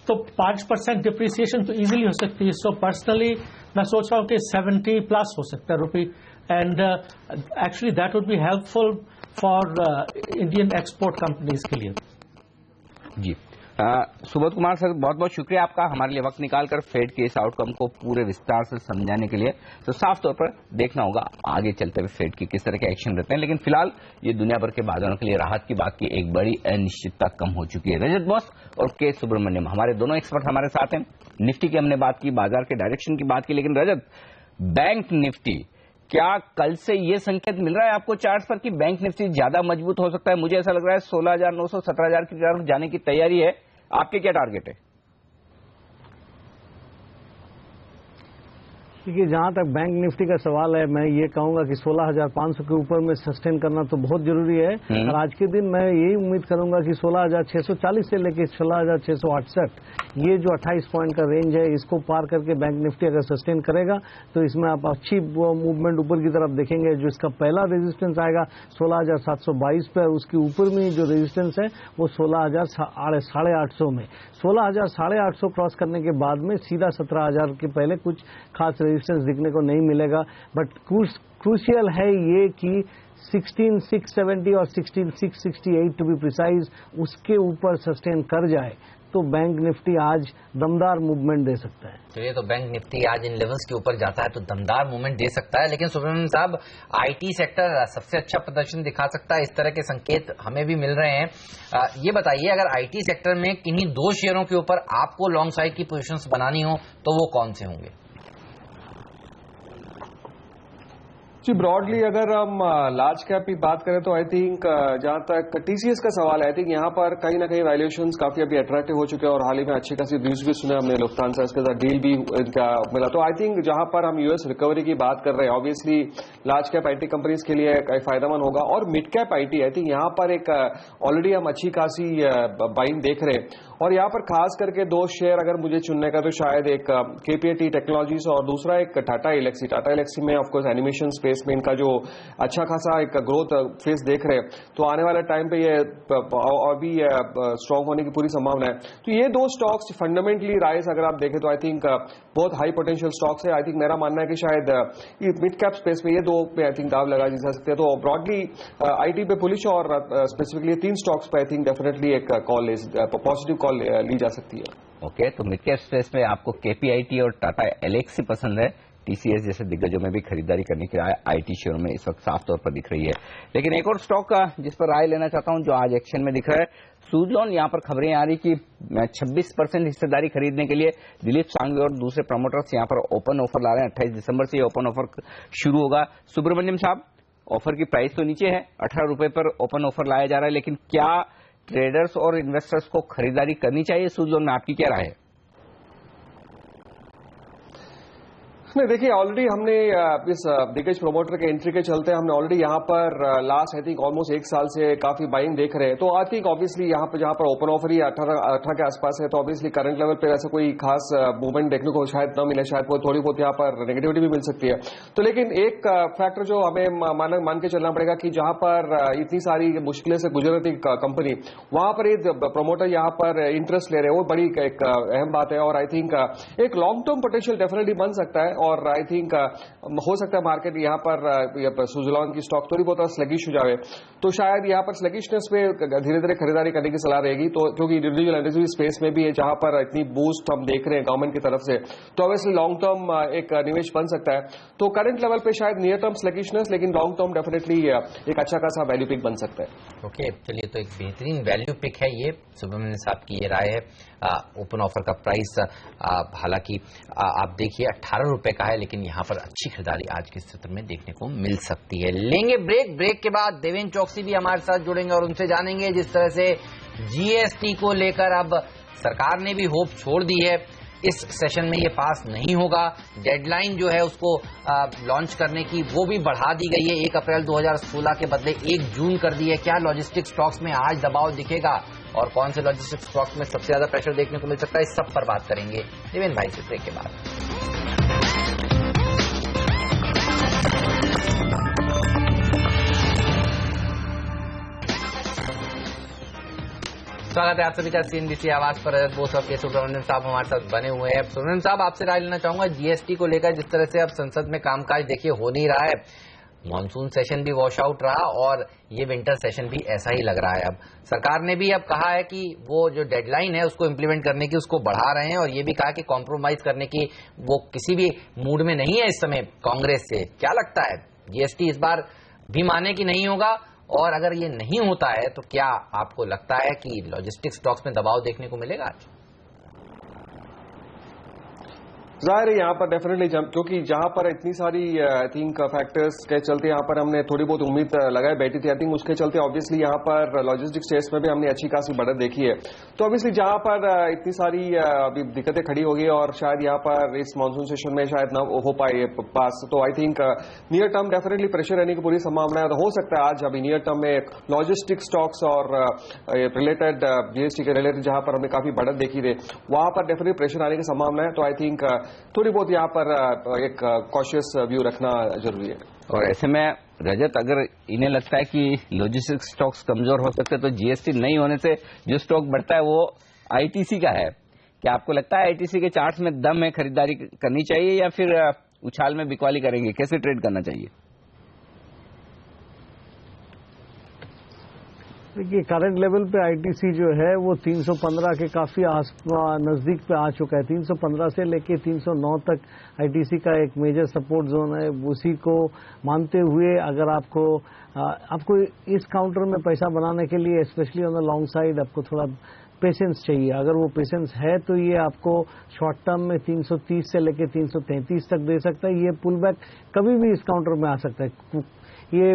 तो 5% डिप्रिसिएशन तो इजीली हो सकती है। सो पर्सनली मैं सोच रहा हूँ कि 70 प्लस हो सकता है rupee, and actually that would be helpful for Indian export companies के लिए।
जी, सुबोध कुमार सर, बहुत बहुत शुक्रिया आपका हमारे लिए वक्त निकालकर फेड के इस आउटकम को पूरे विस्तार से समझाने के लिए। तो साफ तौर पर देखना होगा आगे चलते हुए फेड की किस तरह के एक्शन रहते हैं, लेकिन फिलहाल ये दुनिया भर के बाजारों के लिए राहत की बात की एक बड़ी अनिश्चितता कम हो चुकी है। रजत बॉस और के सुब्रमण्यम हमारे दोनों एक्सपर्ट हमारे साथ हैं। निफ्टी की हमने बात की, बाजार के डायरेक्शन की बात की, लेकिन रजत, बैंक निफ्टी, क्या कल से ये संकेत मिल रहा है आपको चार्ट पर कि बैंक निफ्टी ज्यादा मजबूत हो सकता है? मुझे ऐसा लग रहा है 16,900 17,000 की तरफ जाने की तैयारी है। आपके क्या टारगेट है?
देखिए, जहां तक बैंक निफ्टी का सवाल है, मैं ये कहूंगा कि 16,500 के ऊपर में सस्टेन करना तो बहुत जरूरी है। और आज के दिन मैं यही उम्मीद करूंगा कि 16,640 से लेकर 16,668 ये जो 28 पॉइंट का रेंज है, इसको पार करके बैंक निफ्टी अगर सस्टेन करेगा तो इसमें आप अच्छी मूवमेंट ऊपर की तरफ देखेंगे। जो इसका पहला रेजिस्टेंस आएगा 16,722 पे, और उसके ऊपर में जो रेजिस्टेंस है वो 16,850 में। 16,850 क्रॉस करने के बाद में सीधा 17,000 के पहले कुछ खास रेजिस्टेंस दिखने को नहीं मिलेगा। बट क्रूशियल है ये कि 16,670 और 16,668 टू बी प्रिसाइज, उसके ऊपर सस्टेन कर जाए तो बैंक निफ्टी आज दमदार मूवमेंट दे सकता है।
चलिए, तो बैंक निफ्टी आज इन लेवल्स के ऊपर जाता है तो दमदार मूवमेंट दे सकता है, लेकिन सुब्रमण्यम साहब, आईटी सेक्टर सबसे अच्छा प्रदर्शन दिखा सकता है, इस तरह के संकेत हमें भी मिल रहे हैं। ये बताइए, अगर आईटी सेक्टर में किन्हीं 2 शेयरों के ऊपर आपको लॉन्ग साइड की पोजीशंस बनानी हो तो वो कौन से होंगे?
जी, ब्रॉडली अगर हम लार्ज कैप की बात करें तो आई थिंक जहां तक टीसीएस का सवाल है, आई थिंक यहां पर कहीं ना कहीं वैल्यूएशंस काफी अभी अट्रैक्टिव हो चुके हैं और हाल ही में अच्छी खासी न्यूज भी सुने हमने लुफ्तांसा, इसके साथ डील भी इनका मिला। तो आई थिंक जहां पर हम यूएस रिकवरी की बात कर रहे हैं, obviously large cap IT companies के लिए फायदेमंद होगा। और mid cap IT, I think यहां पर एक ऑलरेडी हम अच्छी खासी बाइंग देख रहे हैं और यहां पर खास करके 2 शेयर अगर मुझे चुनने का तो शायद एक केपीएटी टेक्नोलॉजीज और दूसरा एक टाटा एलेक्सी। टाटा एलेक्सी में ऑफकोर्स एनिमेशन स्पेस में इनका जो अच्छा खासा एक ग्रोथ फेस देख रहे हैं, तो आने वाले टाइम पे ये और भी स्ट्रांग होने की पूरी संभावना है। तो ये 2 स्टॉक्स फंडामेंटली राइज अगर आप देखें तो आई थिंक बहुत हाई पोटेंशियल स्टॉक्स है। आई थिंक मेरा मानना है कि शायद मिड कैप स्पेस में ये 2 पे आई थिंक दाव लगा जा सकते हैं। तो ब्रॉडली आईटी पे पुलिश और स्पेसिफिकली 3 स्टॉक्स पे आई थिंक डेफिनेटली एक पॉजिटिव कॉल ली जा सकती है।
ओके, तो मिड कैप स्पेस में आपको केपीआईटी और टाटा एलेक्सी पसंद है, टीसीएस जैसे दिग्गजों में भी खरीदारी करने की राय आईटी शेयरों में इस वक्त साफ तौर पर दिख रही है। लेकिन एक और स्टॉक का जिस पर राय लेना चाहता हूं जो आज एक्शन में दिख रहा है, सुज़लॉन। यहां पर खबरें आ रही कि 26% हिस्सेदारी खरीदने के लिए दिलीप सांघवी और दूसरे प्रमोटर्स यहां पर ओपन ऑफर ला रहे हैं। 28 दिसंबर से ये ओपन ऑफर शुरू होगा। सुब्रमण्यम साहब, ऑफर की प्राइस तो नीचे है, 18 रुपए पर ओपन ऑफर लाया जा रहा है, लेकिन क्या ट्रेडर्स और इन्वेस्टर्स को खरीदारी करनी चाहिए सुज़लॉन में? आपकी क्या राय है?
नहीं, देखिए ऑलरेडी हमने इस दिग्गज प्रोमोटर के एंट्री के चलते हमने ऑलरेडी यहाँ पर लास्ट आई थिंक ऑलमोस्ट 1 साल से काफी बाइंग देख रहे हैं। तो आई थिंक ऑब्वियसली यहाँ पर जहाँ पर ओपन ऑफर ही 18 के आसपास है, तो ऑब्वियसली करंट लेवल पे ऐसा कोई खास मूवमेंट देखने को शायद न मिले, शायद वो थोड़ी बहुत यहाँ पर नेगेटिविटी भी मिल सकती है। तो लेकिन एक फैक्टर जो हमें मान के चलना पड़ेगा कि जहाँ पर इतनी सारी मुश्किलें से गुजर रही थी कंपनी, वहां पर ये प्रोमोटर यहाँ पर इंटरेस्ट ले रहे हैं, वो बड़ी एक अहम बात है। और आई थिंक एक लॉन्ग टर्म पोटेंशियल डेफिनेटली बन सकता है और आई थिंक हो सकता है मार्केट यहाँ पर सुज़लॉन की स्टॉक थोड़ी बहुत स्लगिश हो जाए, तो शायद यहाँ पर स्लगिशनेस पे धीरे धीरे खरीदारी करने की सलाह रहेगी। तो क्योंकि रिन्यूएबल एनर्जी स्पेस में भी जहां पर इतनी बूस्ट हम देख रहे हैं गवर्नमेंट की तरफ से, तो ऑब्वियसली लॉन्ग टर्म एक निवेश बन सकता है। तो करंट लेवल पे शायद नियर टर्म स्लगिशनेस, लेकिन लॉन्ग टर्म डेफिनेटली एक अच्छा खासा वैल्यू पिक बन सकता है।
ओके, चलिए, तो एक बेहतरीन वैल्यू पिक है ये। सुब्रमण्यम साहब की ये राय है। ओपन ऑफर का प्राइस हालांकि आप देखिए 18 रुपए का है, लेकिन यहां पर अच्छी खरीदारी आज के सत्र में देखने को मिल सकती है। लेंगे ब्रेक के बाद देवेंद्र चौकसी भी हमारे साथ जुड़ेंगे और उनसे जानेंगे जिस तरह से जीएसटी को लेकर अब सरकार ने भी होप छोड़ दी है, इस सेशन में ये पास नहीं होगा। डेडलाइन जो है उसको लॉन्च करने की वो भी बढ़ा दी गई है, 1 अप्रैल 2016 के बदले 1 जून कर दी है। क्या लॉजिस्टिक स्टॉक्स में आज दबाव दिखेगा और कौन से लॉजिस्टिक स्टॉक्स में सबसे ज्यादा प्रेशर देखने को मिल सकता है, इस सब पर बात करेंगे देवेंद्र भाई से ब्रेक के बाद। स्वागत है आप सभी का सीएनबीसी आवाज पर। बोस ऑफ के सुब्रमण्यम साहब हमारे साथ बने हुए हैं। सुब्रमण्यम साहब, आपसे राय लेना चाहूंगा जीएसटी को लेकर। जिस तरह से अब संसद में कामकाज देखिए हो नहीं रहा है, मॉनसून सेशन भी वॉश आउट रहा और ये विंटर सेशन भी ऐसा ही लग रहा है। अब सरकार ने भी अब कहा है कि वो जो डेडलाइन है उसको इम्प्लीमेंट करने की उसको बढ़ा रहे हैं और ये भी कहा कि कॉम्प्रोमाइज करने की वो किसी भी मूड में नहीं है इस समय कांग्रेस से। क्या लगता है, जीएसटी इस बार भी माने कि नहीं होगा? और अगर ये नहीं होता है तो क्या आपको लगता है कि लॉजिस्टिक स्टॉक्स में दबाव देखने को मिलेगा आज?
जाहिर है यहाँ पर डेफिनेटली क्योंकि जहां पर इतनी सारी आई थिंक फैक्टर्स के चलते यहाँ पर हमने थोड़ी बहुत उम्मीद लगाए बैठी थी, आई थिंक उसके चलते ऑब्वियसली यहाँ पर लॉजिस्टिक स्पेस में भी हमने अच्छी खासी बढ़त देखी है। तो ऑब्वियसली जहां पर इतनी सारी अभी दिक्कतें खड़ी होगी और शायद यहाँ पर इस मानसून सेशन में शायद ना हो पाए पास, तो I think near term definitely pressure रहने की पूरी संभावना है। तो हो सकता है आज अभी नियर टर्म में लॉजिस्टिक स्टॉक्स और रिलेटेड जीएसटी के रिलेटेड जहां पर हमने काफी बढ़त देखी थी वहां पर डेफिनेटली प्रेशर आने की संभावना है। तो आई थिंक थोड़ी बहुत यहाँ पर एक कॉशियस व्यू रखना जरूरी है।
और ऐसे में रजत, अगर इन्हें लगता है कि लॉजिस्टिक स्टॉक्स कमजोर हो सकते हैं तो जीएसटी नहीं होने से जो स्टॉक बढ़ता है वो आईटीसी का है। क्या आपको लगता है आईटीसी के चार्ट्स में दम है, खरीदारी करनी चाहिए या फिर उछाल में बिकवाली करेंगे? कैसे ट्रेड करना चाहिए?
देखिए करंट लेवल पे आईटीसी जो है वो 315 के काफी नजदीक पे आ चुका है। 315 से लेके 309 तक आईटीसी का एक मेजर सपोर्ट जोन है। उसी को मानते हुए अगर आपको इस काउंटर में पैसा बनाने के लिए specially on the long side आपको थोड़ा पेशेंस चाहिए। अगर वो पेशेंस है तो ये आपको शॉर्ट टर्म में 330 से लेके 333 तक दे सकता है। ये पुल बैक कभी भी इस काउंटर में आ सकता है। ये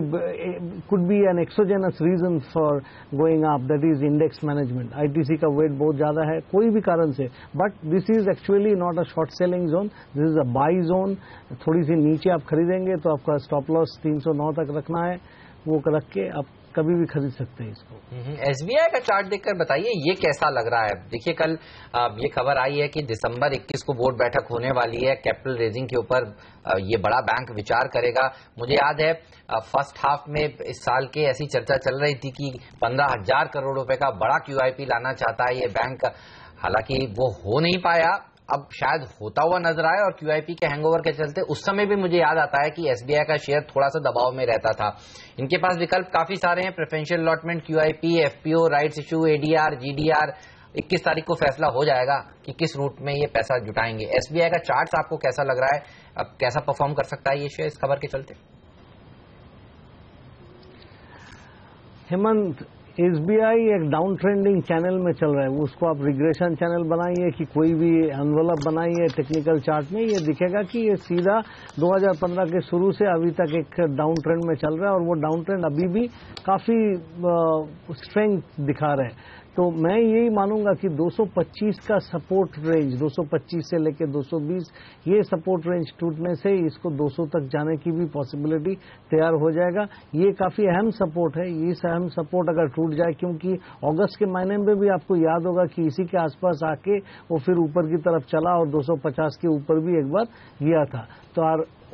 could be an exogenous reason for going up, that is index management. ITC का वेट बहुत ज्यादा है कोई भी कारण से, but this is actually not a short selling zone, this is a buy zone. थोड़ी सी नीचे आप खरीदेंगे तो आपका स्टॉप लॉस 309 तक रखना है, वो रख के आप कभी भी खरीद सकते हैं इसको।
एसबीआई का चार्ट देखकर बताइए ये कैसा लग रहा है। देखिए कल ये खबर आई है कि दिसंबर 21 को बोर्ड बैठक होने वाली है, कैपिटल रेजिंग के ऊपर ये बड़ा बैंक विचार करेगा। मुझे याद है फर्स्ट हाफ में इस साल के ऐसी चर्चा चल रही थी कि 15,000 करोड़ रुपए का बड़ा QIP लाना चाहता है ये बैंक, हालांकि वो हो नहीं पाया। अब शायद होता हुआ नजर आए और QIP के हैंगओवर के चलते उस समय भी मुझे याद आता है कि SBI का शेयर थोड़ा सा दबाव में रहता था। इनके पास विकल्प काफी सारे हैं, preferential allotment, QIP, FPO, rights issue, ADR, GDR। 21 तारीख को फैसला हो जाएगा कि किस रूट में ये पैसा जुटाएंगे। SBI का चार्ट आपको कैसा लग रहा है, अब कैसा परफॉर्म कर सकता है ये शेयर इस खबर के चलते?
हेमंत, SBI एक डाउन ट्रेंडिंग चैनल में चल रहा है, उसको आप रिग्रेशन चैनल बनाइए कि कोई भी एनवेलप बनाइए टेक्निकल चार्ट में, ये दिखेगा कि ये सीधा 2015 के शुरू से अभी तक एक डाउन ट्रेंड में चल रहा है और वो डाउन ट्रेंड अभी भी काफी स्ट्रेंथ दिखा रहे हैं। तो मैं यही मानूंगा कि 225 का सपोर्ट रेंज, 225 से लेकर 220, ये सपोर्ट रेंज टूटने से इसको 200 तक जाने की भी पॉसिबिलिटी तैयार हो जाएगा। ये काफी अहम सपोर्ट है। इस अहम सपोर्ट अगर टूट जाए, क्योंकि अगस्त के महीने में भी आपको याद होगा कि इसी के आसपास आके वो फिर ऊपर की तरफ चला और 250 के ऊपर भी एक बार गया था। तो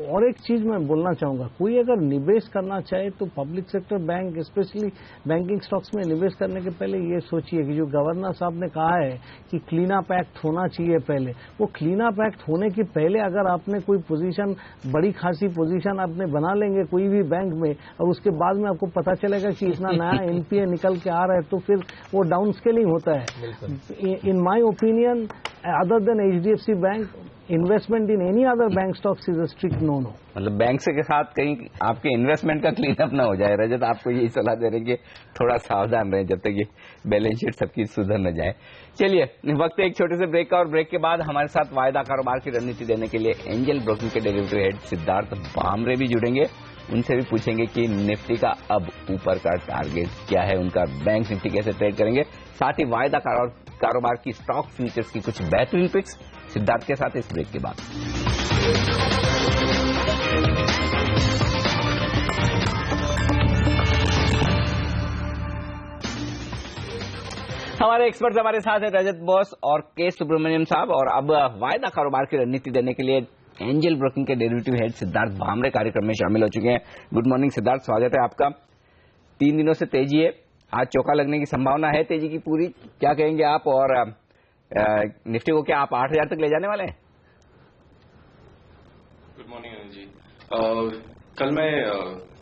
और एक चीज मैं बोलना चाहूंगा, कोई अगर निवेश करना चाहे तो public sector bank, specially banking stocks में निवेश करने के पहले ये सोचिए कि जो गवर्नर साहब ने कहा है कि क्लीन अप एक्ट होना चाहिए पहले, वो क्लीन अप एक्ट होने के पहले अगर आपने कोई पोजीशन, बड़ी खासी पोजीशन आपने बना लेंगे कोई भी बैंक में और उसके बाद में आपको पता चलेगा कि इतना नया NPA निकल के आ रहा है, तो फिर वो डाउन स्केलिंग होता है। In my opinion, other than HDFC bank, investment in any other bank stocks is a strict no.
मतलब बैंक से के साथ कहीं आपके इन्वेस्टमेंट का क्लीन अप ना हो जाए। रजत, आपको यही सलाह दे रहे हैं कि थोड़ा सावधान रहें जब तक ये बैलेंस शीट सबकी सुधर न जाए। चलिए, वक्त है एक छोटे से ब्रेक का, और ब्रेक के बाद हमारे साथ वायदा कारोबार की रणनीति देने के लिए एंजल ब्रोकिंग के डेरिवेटिव हेड सिद्धार्थ भामरे भी जुड़ेंगे। उनसे भी पूछेंगे कि निफ्टी का अब ऊपर का टारगेट क्या है, उनका बैंक निफ्टी कैसे ट्रेड करेंगे, साथ ही वायदा कारोबार की स्टॉक फ्यूचर्स की कुछ बेहतरीन पिक्स सिद्धार्थ के साथ इस ब्रेक के बाद। हमारे एक्सपर्ट हमारे साथ है रजत बॉस और के सुब्रमण्यम साहब, और अब वायदा कारोबार की रणनीति देने के लिए एंजल ब्रोकिंग के डेरिवेटिव हेड सिद्धार्थ भामरे कार्यक्रम में शामिल हो चुके हैं। गुड मॉर्निंग सिद्धार्थ, स्वागत है आपका। 3 दिनों से तेजी है, आज चौका लगने की संभावना है तेजी की पूरी, क्या कहेंगे आप? और निफ्टी को क्या आप 8,000 तक ले जाने वाले हैं?
Good morning Anil ji. कल मैं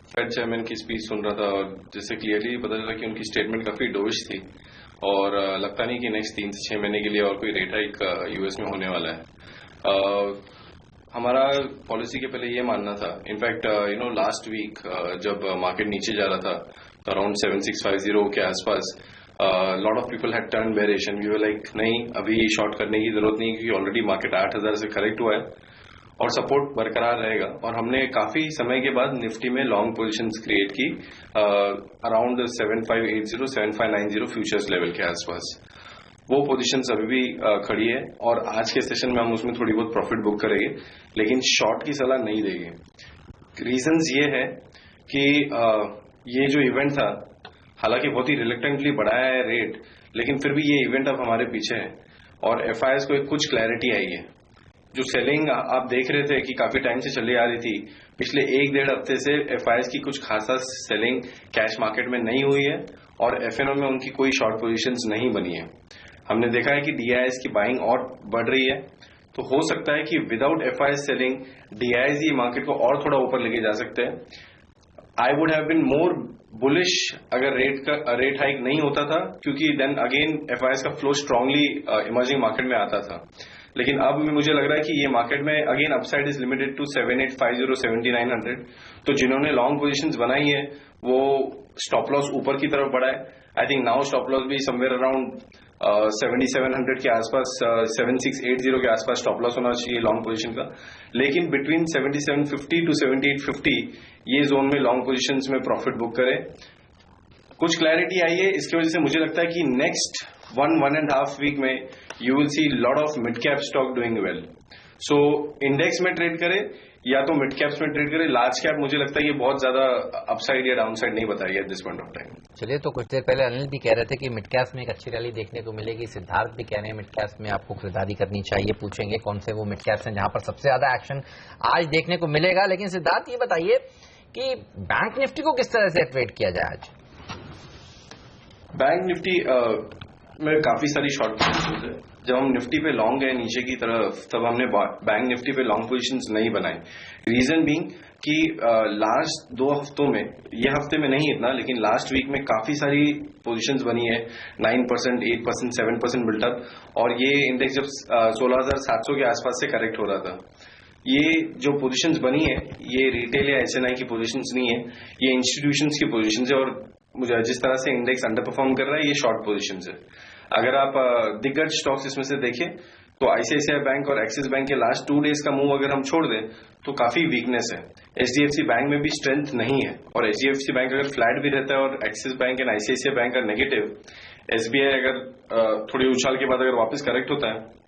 फेड चेयरमैन की स्पीच सुन रहा था और जिससे क्लियरली पता चला कि उनकी स्टेटमेंट काफी डोविश थी और लगता नहीं कि नेक्स्ट 3 से 6 महीने के लिए और कोई रेट हाइक यूएस में होने वाला है। हमारा पॉलिसी के पहले ये मानना था, इनफैक्ट लास्ट वीक जब मार्केट नीचे जा रहा था अराउंड 7650 के आसपास, lot of people had turn bearish and we were like नहीं, अभी शॉर्ट करने की जरूरत नहीं क्योंकि ऑलरेडी मार्केट 8000 से करेक्ट हुआ है और सपोर्ट बरकरार रहेगा। और हमने काफी समय के बाद निफ्टी में लॉन्ग पोजीशंस क्रिएट की अराउंड 7580 7590 फ्यूचर्स लेवल के आसपास। वो पोजीशंस अभी भी खड़ी है और आज के सेशन में हम उसमें थोड़ी बहुत प्रॉफिट बुक करेंगे, लेकिन शॉर्ट की सलाह नहीं देंगे। रीजंस ये है कि ये जो इवेंट था, हालांकि बहुत ही रिलेक्टेंटली बढ़ाया है रेट, लेकिन फिर भी ये इवेंट अब हमारे पीछे है और FIs को एक कुछ क्लैरिटी आई है। जो सेलिंग आप देख रहे थे कि काफी टाइम से चली आ रही थी, पिछले 1-1.5 हफ्ते से FIs की कुछ खासा सेलिंग कैश मार्केट में नहीं हुई है और FNO में उनकी कोई शॉर्ट पोजीशंस नहीं बनी है। हमने देखा है कि DIs की बाइंग और बढ़ रही है, तो हो सकता है कि विदाउट FIs सेलिंग DIs ही मार्केट को और थोड़ा ऊपर लेके जा सकते हैं। I would have been more bullish अगर रेट हाइक नहीं होता था, क्योंकि देन अगेन एफआईएस का फ्लो स्ट्रांगली इमर्जिंग मार्केट में आता था। लेकिन अब मुझे लग रहा है कि ये मार्केट में again upside is limited to 7850 7900। तो जिन्होंने लॉन्ग पोजीशंस बनाई है वो स्टॉप लॉस ऊपर की तरफ बढ़ाए। I think now stop loss भी समवेयर अराउंड 7700 के आसपास, 7680 के आसपास स्टॉप लॉस होना चाहिए लॉन्ग पोजीशन का। लेकिन बिटवीन 7750 टू 7850 ये जोन में लॉन्ग पोजीशंस में प्रॉफिट बुक करें। कुछ क्लैरिटी आई है, इसकी वजह से मुझे लगता है कि नेक्स्ट 1.5 वीक में you will see lot of mid cap stock doing well. So index में ट्रेड करें या तो मिड कैप्स में ट्रेड करें। लार्ज कैप मुझे लगता है ये बहुत ज्यादा अपसाइड या डाउनसाइड नहीं बताई है दिस पॉइंट ऑफ टाइम।
चलिए, तो कुछ देर पहले अनिल भी कह रहे थे कि मिड कैप्स में एक अच्छी रैली देखने को मिलेगी। सिद्धार्थ भी कह रहे हैं मिड कैप्स में आपको खरीदारी करनी चाहिए। पूछेंगे कौन से वो मिड कैप्स हैं जहां पर सबसे ज्यादा एक्शन आज देखने को मिलेगा। लेकिन सिद्धार्थ ये बताइए कि बैंक निफ्टी को किस तरह से ट्रेड किया जाए आज?
बैंक निफ्टी में काफी सारी शॉर्ट पोजीशंस है। जब हम निफ्टी पे लॉन्ग गए नीचे की तरफ, तब हमने बैंक निफ्टी पे लॉन्ग पोजीशंस नहीं बनाए। रीजन बीइंग कि लास्ट 2 हफ्तों में, ये हफ्ते में नहीं इतना, लेकिन लास्ट वीक में काफी सारी पोजीशंस बनी है। 9%, 8%, 7% बिल्टअप, और ये इंडेक्स जब 16,700 के आसपास से करेक्ट हो रहा था। ये जो पोजीशंस बनी है ये रिटेल या एसएनआई की पोजीशंस नहीं है, ये इंस्टीट्यूशंस की पोजीशंस है। और मुझे जिस तरह से इंडेक्स अंडर परफॉर्म कर रहा है ये शॉर्ट पोजीशंस है। अगर आप दिग्गज स्टॉक्स इसमें से देखें तो आईसीआईसीआई बैंक और एक्सिस बैंक के लास्ट 2 डेज का मूव अगर हम छोड़ दें तो काफी वीकनेस है। एचडीएफसी बैंक में भी स्ट्रेंथ नहीं है, और एचडीएफसी बैंक अगर फ्लैट भी रहता है और axis bank and ICICI bank का नेगेटिव, एसबीआई अगर थोड़ी उछाल के बाद अगर वापस करेक्ट होता है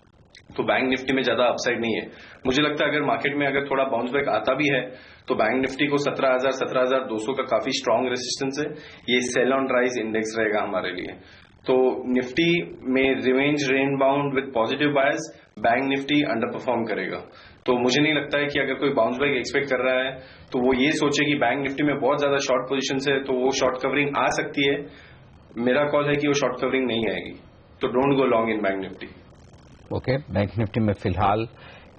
तो बैंक निफ्टी में ज्यादा अपसाइड नहीं है। मुझे लगता है अगर मार्केट में अगर थोड़ा बाउंस बैक आता भी है तो बैंक निफ्टी को 17,000, 17,200 का काफी स्ट्रांग रेजिस्टेंस है। ये सेल ऑन राइज इंडेक्स रहेगा हमारे लिए। तो निफ्टी में revenge range bound with positive bias, bank Nifty under perform करेगा। तो मुझे नहीं लगता है कि अगर कोई बाउंस बैक एक्सपेक्ट कर रहा है तो वो ये सोचे कि बैंक निफ्टी में बहुत ज्यादा शॉर्ट पोजीशन है तो वो शॉर्ट कवरिंग आ सकती है। मेरा कॉल है कि वो शॉर्ट कवरिंग नहीं आएगी, तो don't go long in bank Nifty.
Okay, bank Nifty में फिलहाल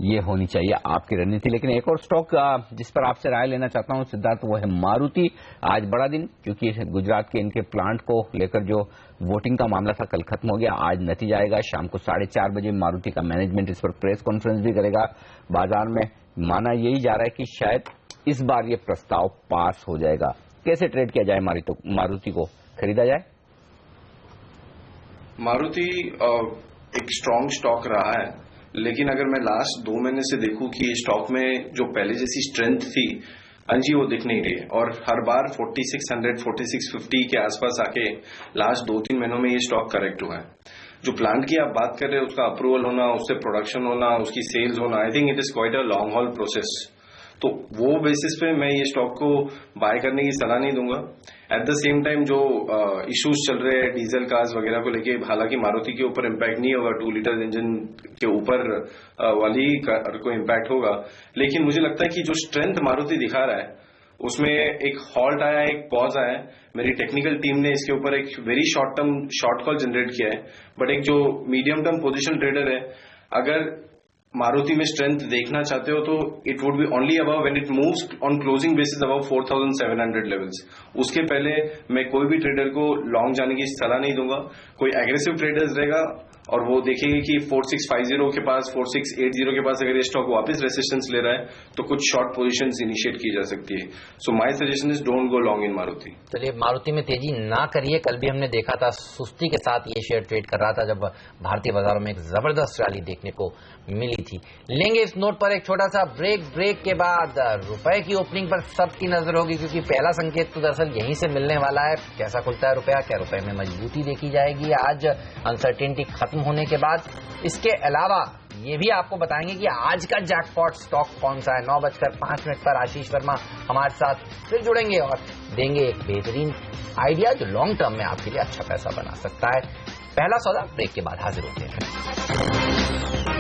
ये होनी चाहिए आपकी रणनीति। लेकिन एक और स्टॉक जिस पर आपसे राय लेना चाहता हूं सिद्धार्थ, वो है मारुति। आज बड़ा दिन, क्योंकि गुजरात के इनके प्लांट को लेकर जो वोटिंग का मामला था कल खत्म हो गया। आज नतीजा आएगा शाम को 4:30 बजे। मारुति का मैनेजमेंट इस पर प्रेस कॉन्फ्रेंस भी करेगा। बाजार में माना यही जा रहा है कि शायद इस बार ये प्रस्ताव पास हो जाएगा। कैसे ट्रेड किया जाए मारुति को, खरीदा जाए?
मारुति एक स्ट्रांग स्टॉक रहा है, लेकिन अगर मैं लास्ट 2 महीने से देखूं कि स्टॉक में जो पहले जैसी स्ट्रेंथ थी अंजी वो दिख नहीं रही है, और हर बार 4600, 4650 के आसपास आके लास्ट 2-3 महीनों में ये स्टॉक करेक्ट हुआ है। जो प्लांट की आप बात कर रहे हैं उसका अप्रूवल होना, उससे प्रोडक्शन होना, उसकी सेल्स होना, I think it is quite a long haul process. तो वो बेसिस पे मैं ये स्टॉक को बाय करने की सलाह नहीं दूंगा। एट द सेम टाइम जो इश्यूज चल रहे हैं डीजल कार्स वगैरह को लेके, हालांकि मारुति के ऊपर इम्पैक्ट नहीं होगा, 2 लीटर इंजन के ऊपर वाली को इम्पैक्ट होगा, लेकिन मुझे लगता है कि जो स्ट्रेंथ मारुति दिखा रहा है उसमें एक हॉल्ट आया, एक पॉज आया। मेरी टेक्निकल टीम ने इसके ऊपर एक very short term short call generate किया है, बट एक जो मीडियम टर्म पोजिशन ट्रेडर है, अगर मारुति में स्ट्रेंथ देखना चाहते हो तो it would be only above when it moves on closing basis above 4700 levels. उसके पहले मैं कोई भी ट्रेडर को लॉन्ग जाने की सलाह नहीं दूंगा। कोई एग्रेसिव ट्रेडर्स रहेगा और वो देखेंगे कि 4650 के पास, 4680 के पास अगर ये स्टॉक वापस रेसिस्टेंस ले रहा है तो कुछ शॉर्ट पोजीशंस इनिशिएट की जा सकती है। So my suggestion is don't go long इन मारुति।
चलिए, मारुति में तेजी ना करिए। कल भी हमने देखा था सुस्ती के साथ ये शेयर ट्रेड कर रहा था जब भारतीय बाजारों में एक जबरदस्त रैली देखने को मिली थी। लेंगे इस नोट पर एक छोटा सा ब्रेक के बाद रुपए की ओपनिंग पर सबकी नजर होगी, क्योंकि पहला संकेत तो दरअसल यहीं से मिलने वाला है। कैसा खुलता है रुपया, क्या रुपए में मजबूती देखी जाएगी आज अनसर्टेनिटी खत्म होने के बाद। इसके अलावा ये भी आपको बताएंगे कि आज का जैकपॉट स्टॉक कौन सा है। 9:05 पर आशीष वर्मा हमारे साथ फिर जुड़ेंगे और देंगे एक बेहतरीन आइडिया जो लॉन्ग टर्म में आपके लिए अच्छा पैसा बना सकता है। पहला सौदा ब्रेक के बाद हाजिर होते हैं।